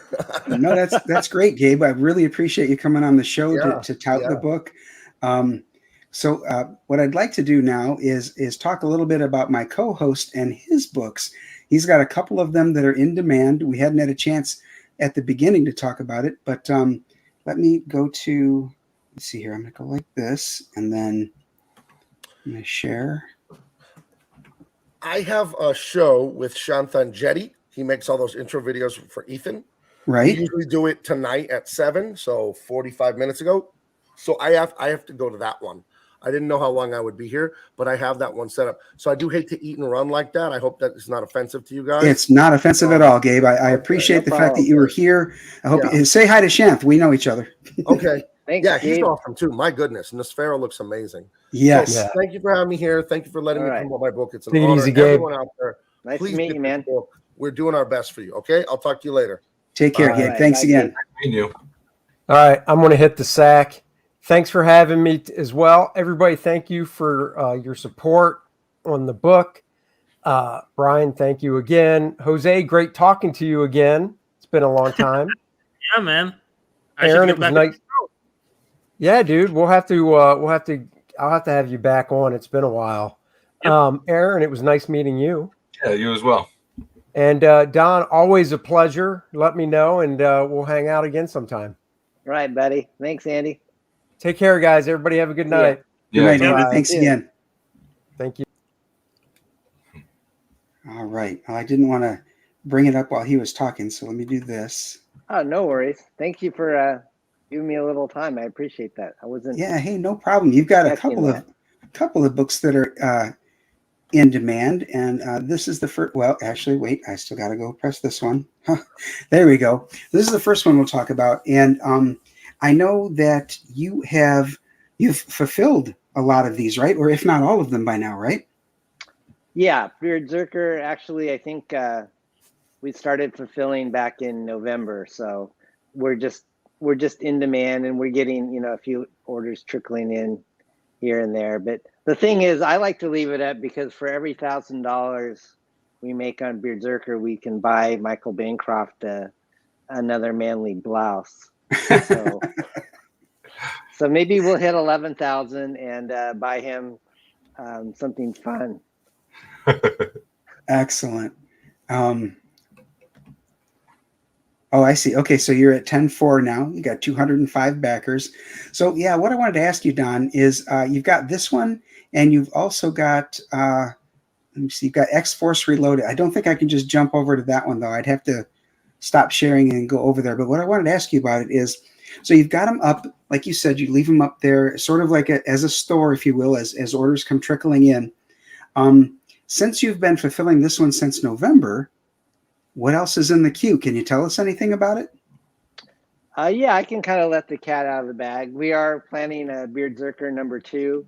No, that's great, Gabe. I really appreciate you coming on the show to tout the book. So what I'd like to do now is talk a little bit about my co-host and his books. He's got a couple of them that are in demand. We hadn't had a chance at the beginning to talk about it, but let me go to let's see here. I'm going to go like this, and then I'm going to share. I have a show with Shanthan Jetty. He makes all those intro videos for Ethan. Right. We usually do it tonight at 7, so 45 minutes ago. So I have to go to that one. I didn't know how long I would be here, but I have that one set up. So I do hate to eat and run like that. I hope that is not offensive to you guys. It's not offensive at all, Gabe. I appreciate the fact that you were here. I hope you say hi to Shanth. We know each other. Okay. Thanks, yeah, he's Gabe. awesome too. My goodness. Nosfero looks amazing. Yes. So thank you for having me here. Thank you for letting me promote my book. It's an Take it honor. easy, Gabe. Everyone out there, Nice please to meet get you, this man. book. We're doing our best for you. Okay. I'll talk to you later. Take care, All Gabe. right. Thanks Bye, again. Gabe. Thank you. All right, I'm going to hit the sack. Thanks for having me as well. Everybody, thank you for your support on the book. Brian, thank you again. Jose, great talking to you again. It's been a long time. Yeah, man. I Aaron, should it get was back. nice. Yeah, dude, I'll have to have you back on. It's been a while. Yep. Aaron, it was nice meeting you. Yeah, you as well. And Don, always a pleasure. Let me know, and we'll hang out again sometime. All right, buddy. Thanks, Andy. Take care, guys. Everybody have a good See ya. night. Good night, Yeah. Andy. Bye. Thanks See ya. again. Thank you. All right. Well, I didn't want to bring it up while he was talking, so let me do this. Oh, no worries. Thank you for giving me a little time. I appreciate that. I wasn't. Yeah. Hey, no problem. You've got a Expecting couple of books that are in demand, and this is the first. Well, actually, wait. I still got to go press this one. There we go. This is the first one we'll talk about, and I know that you've fulfilled a lot of these, right? Or if not all of them by now, right? Yeah, Beardzerker. Actually, I think we started fulfilling back in November, so we're just in demand, and we're getting a few orders trickling in here and there. But the thing is, I like to leave it up because for every $1,000 we make on Beardzerker, we can buy Michael Bancroft another manly blouse. So maybe we'll hit 11,000 and buy him something fun. Excellent. Oh, I see. Okay, so you're at 10.4 now. You got 205 backers. So yeah, what I wanted to ask you, Don, is you've got this one, and you've also got let me see, you've got X-Force Reloaded. I don't think I can just jump over to that one though. I'd have to stop sharing and go over there. But what I wanted to ask you about it is, so you've got them up, like you said, you leave them up there, sort of like as a store, if you will, as orders come trickling in. Since you've been fulfilling this one since November, what else is in the queue? Can you tell us anything about it? Yeah, I can kind of let the cat out of the bag. We are planning a Beardzerker #2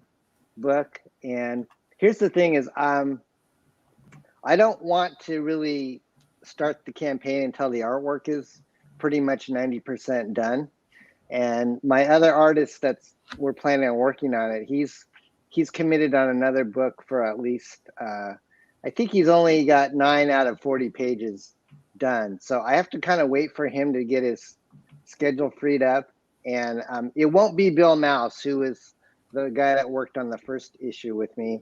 book, and here's the thing: is I don't want to really start the campaign until the artwork is pretty much 90% done. And my other artist we're planning on working on it, he's committed on another book for at least I think he's only got 9 out of 40 pages done. So I have to kind of wait for him to get his schedule freed up. And it won't be Bill Mouse, who is the guy that worked on the first issue with me.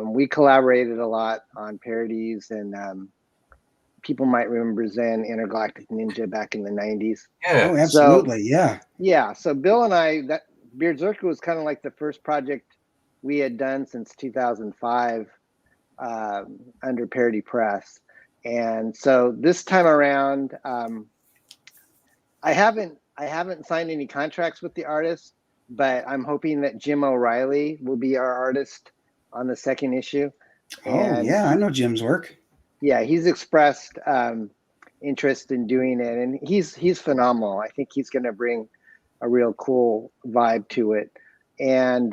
We collaborated a lot on parodies, and people might remember Zen Intergalactic Ninja back in the 90s. Yeah. Oh, absolutely. Yeah. So Bill and I, that Beardzerker was kind of like the first project we had done since 2005 under Parody Press. And so this time around, I haven't signed any contracts with the artist, but I'm hoping that Jim O'Reilly will be our artist on the second issue. Oh, yeah, I know Jim's work. Yeah, he's expressed interest in doing it, and he's phenomenal. I think he's going to bring a real cool vibe to it. And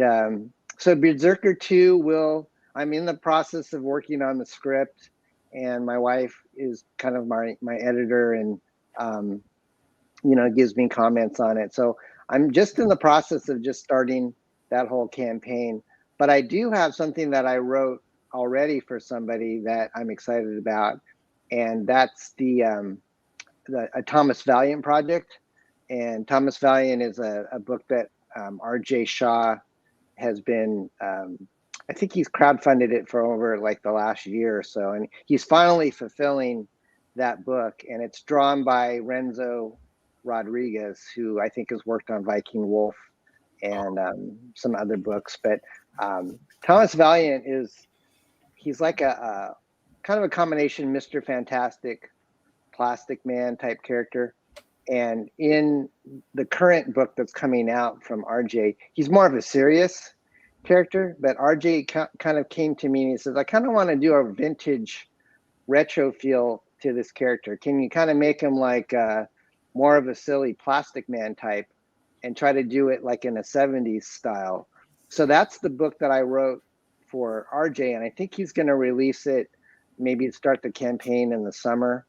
so Beardzerker 2 I'm in the process of working on the script, and my wife is kind of my editor, and gives me comments on it. So I'm just in the process of just starting that whole campaign. But I do have something that I wrote already for somebody that I'm excited about, and that's the Thomas Valiant project. And Thomas Valiant is a book that R.J. Shaw has been I think he's crowdfunded it for over like the last year or so, and he's finally fulfilling that book. And it's drawn by Renzo Rodriguez, who I think has worked on Viking Wolf and some other books. But Thomas Valiant he's like a kind of a combination Mr. Fantastic, Plastic Man type character. And in the current book that's coming out from RJ, he's more of a serious character, but RJ kind of came to me and he says, I kind of want to do a vintage retro feel to this character. Can you kind of make him like more of a silly Plastic Man type and try to do it like in a 70s style? So that's the book that I wrote for RJ, and I think he's going to release it, maybe start the campaign in the summer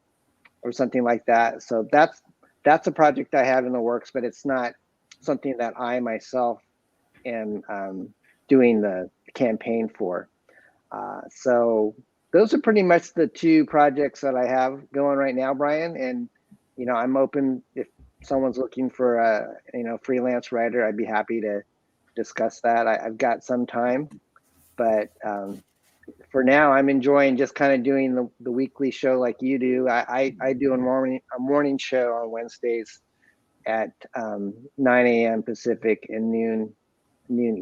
or something like that. So that's a project I have in the works, but it's not something that I myself am doing the campaign for. So those are pretty much the two projects that I have going right now, Brian. And, you know, I'm open if someone's looking for a, you know, freelance writer, I'd be happy to discuss that. I've got some time, but for now, I'm enjoying just kind of doing the weekly show like you do. I do a morning show on Wednesdays at 9 a.m. Pacific and noon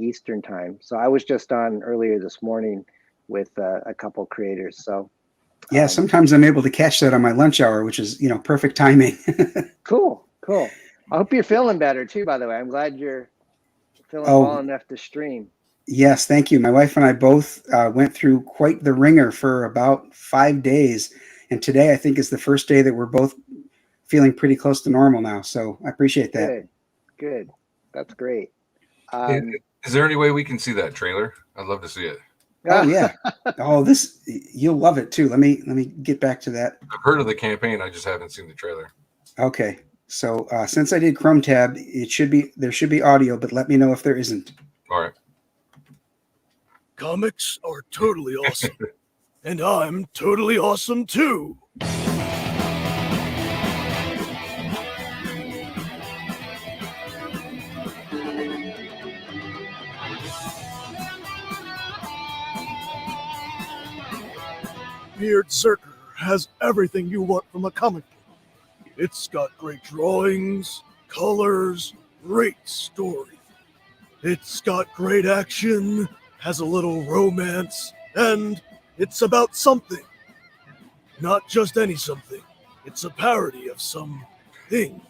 Eastern time. So I was just on earlier this morning with a couple creators. So yeah, sometimes I'm able to catch that on my lunch hour, which is, you know, perfect timing. Cool. I hope you're feeling better too, by the way. I'm glad you're feeling well enough to stream. Yes, thank you. My wife and I both went through quite the ringer for about 5 days. And today I think is the first day that we're both feeling pretty close to normal now. So I appreciate that. Good. That's great. Is there any way we can see that trailer? I'd love to see it. Oh yeah. You'll love it too. Let me get back to that. I've heard of the campaign. I just haven't seen the trailer. Okay. So since I did Chrome tab, there should be audio, but let me know if there isn't. All right. Comics are totally awesome. And I'm totally awesome too. Beard Zerker has everything you want from a comic book. It's got great drawings, colors, great story. It's got great action, has a little romance, and it's about something. Not just any something. It's a parody of some thing.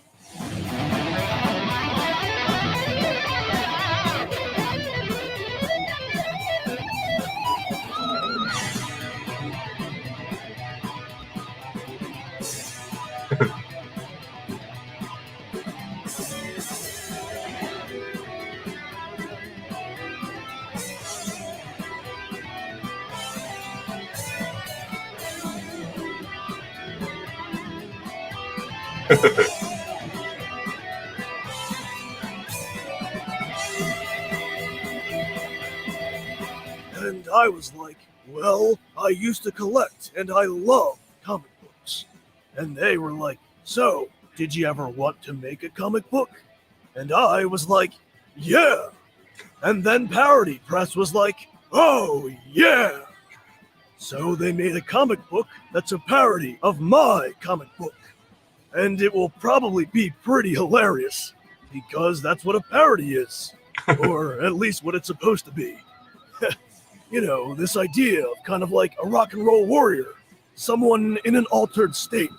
And I was like, well, I used to collect and I love comic books. And they were like, so, did you ever want to make a comic book? And I was like, yeah. And then Parody Press was like, oh, yeah. So they made a comic book that's a parody of my comic book. And it will probably be pretty hilarious, because that's what a parody is. Or at least what it's supposed to be. You know, this idea of kind of like a rock and roll warrior. Someone in an altered state.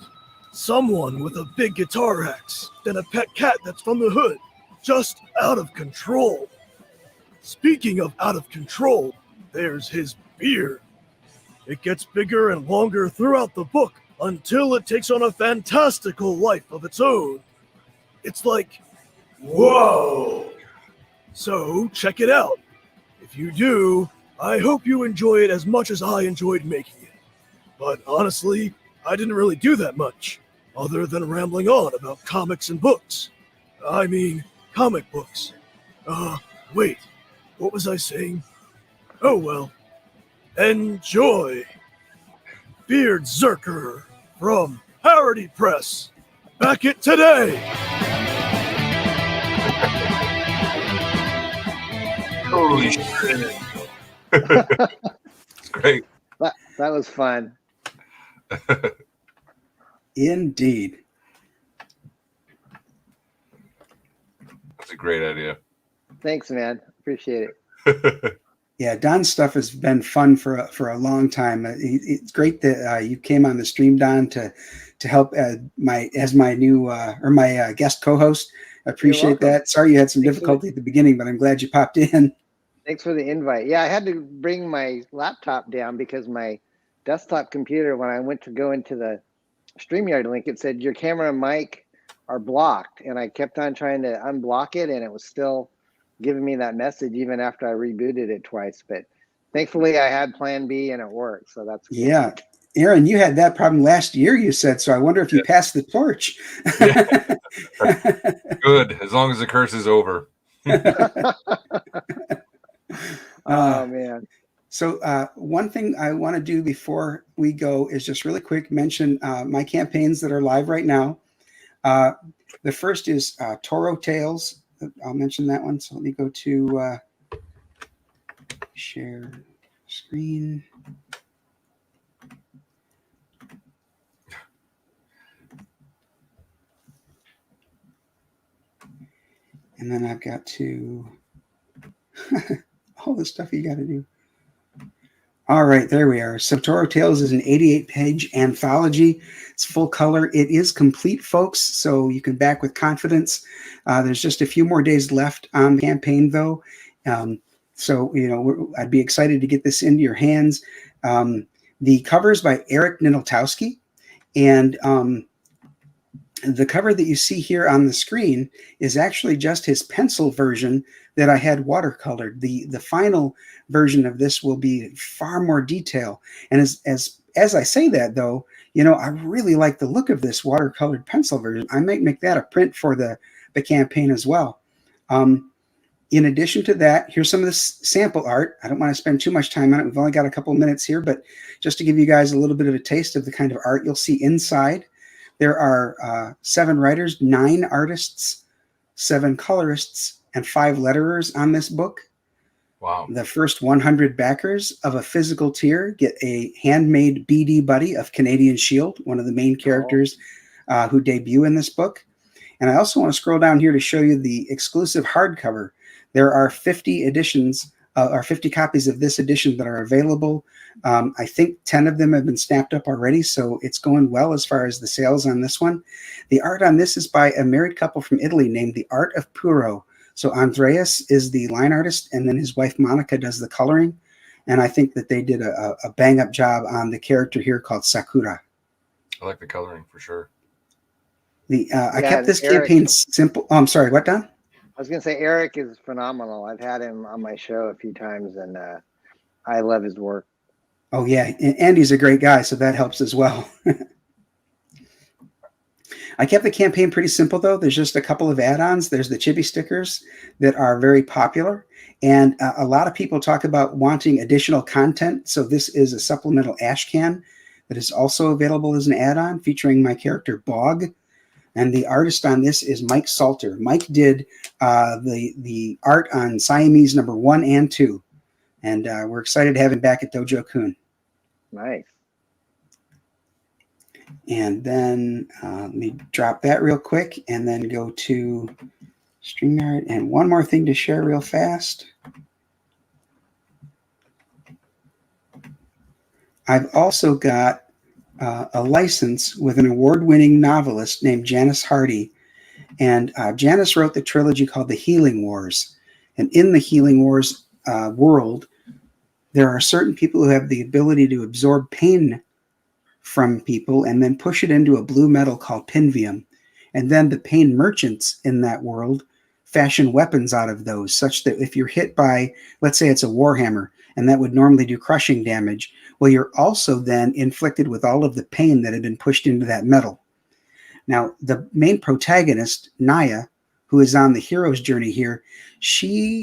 Someone with a big guitar axe. Then a pet cat that's from the hood. Just out of control. Speaking of out of control, there's his beard. It gets bigger and longer throughout the book until it takes on a fantastical life of its own. It's like, whoa! So check it out. If you do, I hope you enjoy it as much as I enjoyed making it. But honestly, I didn't really do that much, other than rambling on about comics and books. I mean, comic books. Wait, what was I saying? Oh well. Enjoy! Beard Zerker from Parody Press. Back it today! Holy shit. It's great. That was fun. Indeed. That's a great idea. Thanks, man. Appreciate it. Yeah, Don's stuff has been fun for a long time. It's great that you came on the stream, Don, to help my new or my guest co-host. I appreciate that. Sorry you had some difficulty at the beginning, but I'm glad you popped in. Thanks for the invite. Yeah, I had to bring my laptop down because my desktop computer, when I went to go into the StreamYard link, it said your camera and mic are blocked, and I kept on trying to unblock it, and it was still giving me that message even after I rebooted it twice. But thankfully I had plan B and it worked, so that's cool. Yeah, Aaron, you had that problem last year, you said, so I wonder if you passed the torch. Yeah. Good, as long as the curse is over. Oh man. So one thing I want to do before we go is just really quick mention my campaigns that are live right now. The first is Toro Tales. I'll mention that one. So let me go to share screen. And then I've got to all the stuff you got to do. All right, there we are. So Toro Tales is an 88-page anthology. It's full color. It is complete, folks, so you can back with confidence. There's just a few more days left on the campaign, though. So, I'd be excited to get this into your hands. The cover is by Eric Nineltowski, and the cover that you see here on the screen is actually just his pencil version that I had watercolored. The final version of this will be far more detail. And as I say that, though, I really like the look of this watercolored pencil version. I might make that a print for the campaign as well. In addition to that, here's some of this sample art. I don't want to spend too much time on it. We've only got a couple of minutes here, but just to give you guys a little bit of a taste of the kind of art you'll see inside. There are 7 writers, 9 artists, 7 colorists, and 5 letterers on this book. Wow. The first 100 backers of a physical tier get a handmade BD buddy of Canadian Shield, one of the main characters who debut in this book. And I also want to scroll down here to show you the exclusive hardcover. There are 50 editions or 50 copies of this edition that are available. I think 10 of them have been snapped up already, so it's going well as far as the sales on this one. The art on this is by a married couple from Italy named The Art of Puro. So Andreas is the line artist, and then his wife Monica does the coloring. And I think that they did a bang-up job on the character here called Sakura. I like the coloring for sure. I kept this campaign simple. Oh, I'm sorry, what, Don? I was going to say Eric is phenomenal. I've had him on my show a few times, and I love his work. Oh, yeah. And Andy's a great guy, so that helps as well. I kept the campaign pretty simple, though. There's just a couple of add-ons. There's the chibi stickers that are very popular. And a lot of people talk about wanting additional content. So this is a supplemental ash can that is also available as an add-on featuring my character Bog. And the artist on this is Mike Salter. Mike did the art on Siamese number 1 and 2. And we're excited to have him back at Dojo Kun. Nice. And then let me drop that real quick and then go to StreamYard. And one more thing to share real fast. I've also got a license with an award-winning novelist named Janice Hardy. And Janice wrote the trilogy called The Healing Wars. And in the Healing Wars world, there are certain people who have the ability to absorb pain from people and then push it into a blue metal called pinvium. And then the pain merchants in that world fashion weapons out of those, such that if you're hit by, let's say it's a warhammer, and that would normally do crushing damage, well, you're also then inflicted with all of the pain that had been pushed into that metal. Now, the main protagonist, Naya, who is on the hero's journey here,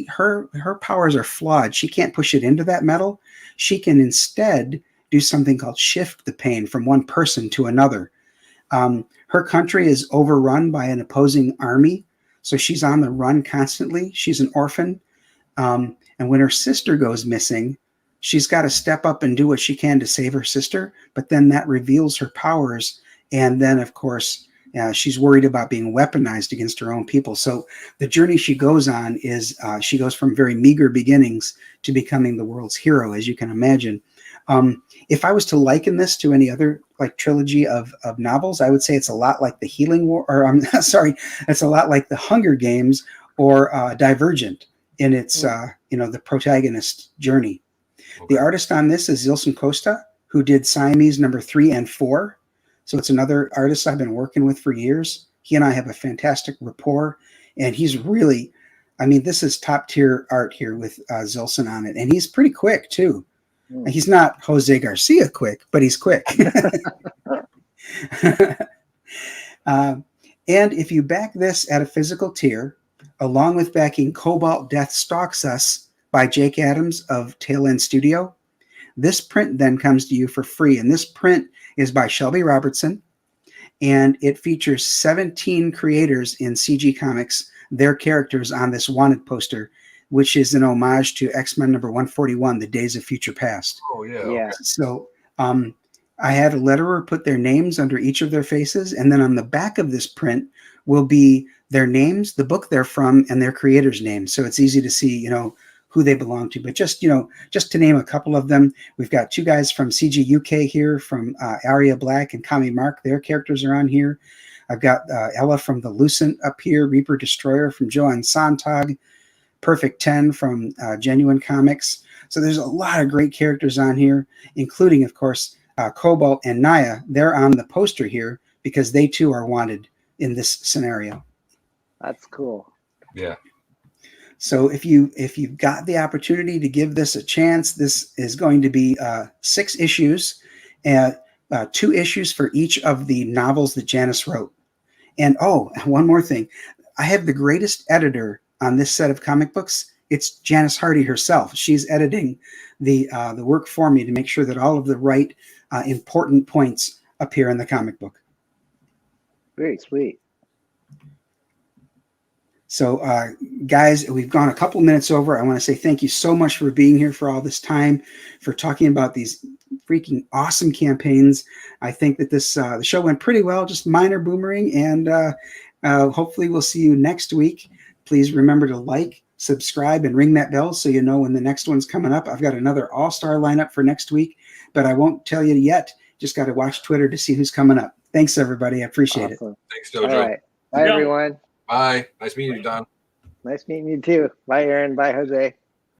her powers are flawed. She can't push it into that metal. She can instead do something called shift the pain from one person to another. Her country is overrun by an opposing army, so she's on the run constantly. She's an orphan. And when her sister goes missing, she's got to step up and do what she can to save her sister, but then that reveals her powers. And then, of course, She's worried about being weaponized against her own people. So the journey she goes on is she goes from very meager beginnings to becoming the world's hero, as you can imagine. If I was to liken this to any other like trilogy of novels, I would say it's a lot like the Healing War, or I'm sorry, it's a lot like the Hunger Games or Divergent in its the protagonist's journey. Okay. The artist on this is Zilson Costa, who did Siamese number 3 and 4. So it's another artist I've been working with for years. He and I have a fantastic rapport, and he's really, I mean, this is top tier art here with Zilson on it, and he's pretty quick too. He's not Jose Garcia quick, but he's quick. And if you back this at a physical tier, along with backing Cobalt Death Stalks Us by Jake Adams of Tail End Studio, this print then comes to you for free. And this print is by Shelby Robertson, and it features 17 creators in CG Comics, their characters on this wanted poster, which is an homage to X-Men number 141, The Days of Future Past. Oh, yeah. Yeah. So I had a letterer put their names under each of their faces, and then on the back of this print will be their names, the book they're from, and their creator's name. So it's easy to see, who they belong to. But just to name a couple of them, we've got 2 guys from CG UK here, from Aria Black and Kami Mark. Their characters are on here. I've got Ella from The Lucent up here, Reaper Destroyer from Joanne Sontag, Perfect 10 from Genuine Comics. So there's a lot of great characters on here, including, of course, Cobalt and Naya. They're on the poster here because they too are wanted in this scenario. That's cool. Yeah. So if you've got the opportunity to give this a chance, this is going to be 6 issues, 2 issues for each of the novels that Janice wrote. And one more thing, I have the greatest editor on this set of comic books. It's Janice Hardy herself. She's editing the work for me to make sure that all of the right important points appear in the comic book. Very sweet. So, guys, we've gone a couple minutes over. I want to say thank you so much for being here for all this time, for talking about these freaking awesome campaigns. I think that this the show went pretty well, just minor boomerang, and hopefully we'll see you next week. Please remember to like, subscribe, and ring that bell so you know when the next one's coming up. I've got another all-star lineup for next week, but I won't tell you yet. Just got to watch Twitter to see who's coming up. Thanks, everybody. I appreciate it. Thanks, Dojo. All right. Bye, everyone. Bye. Nice meeting you, Don. Nice meeting you too. Bye, Aaron. Bye, Jose.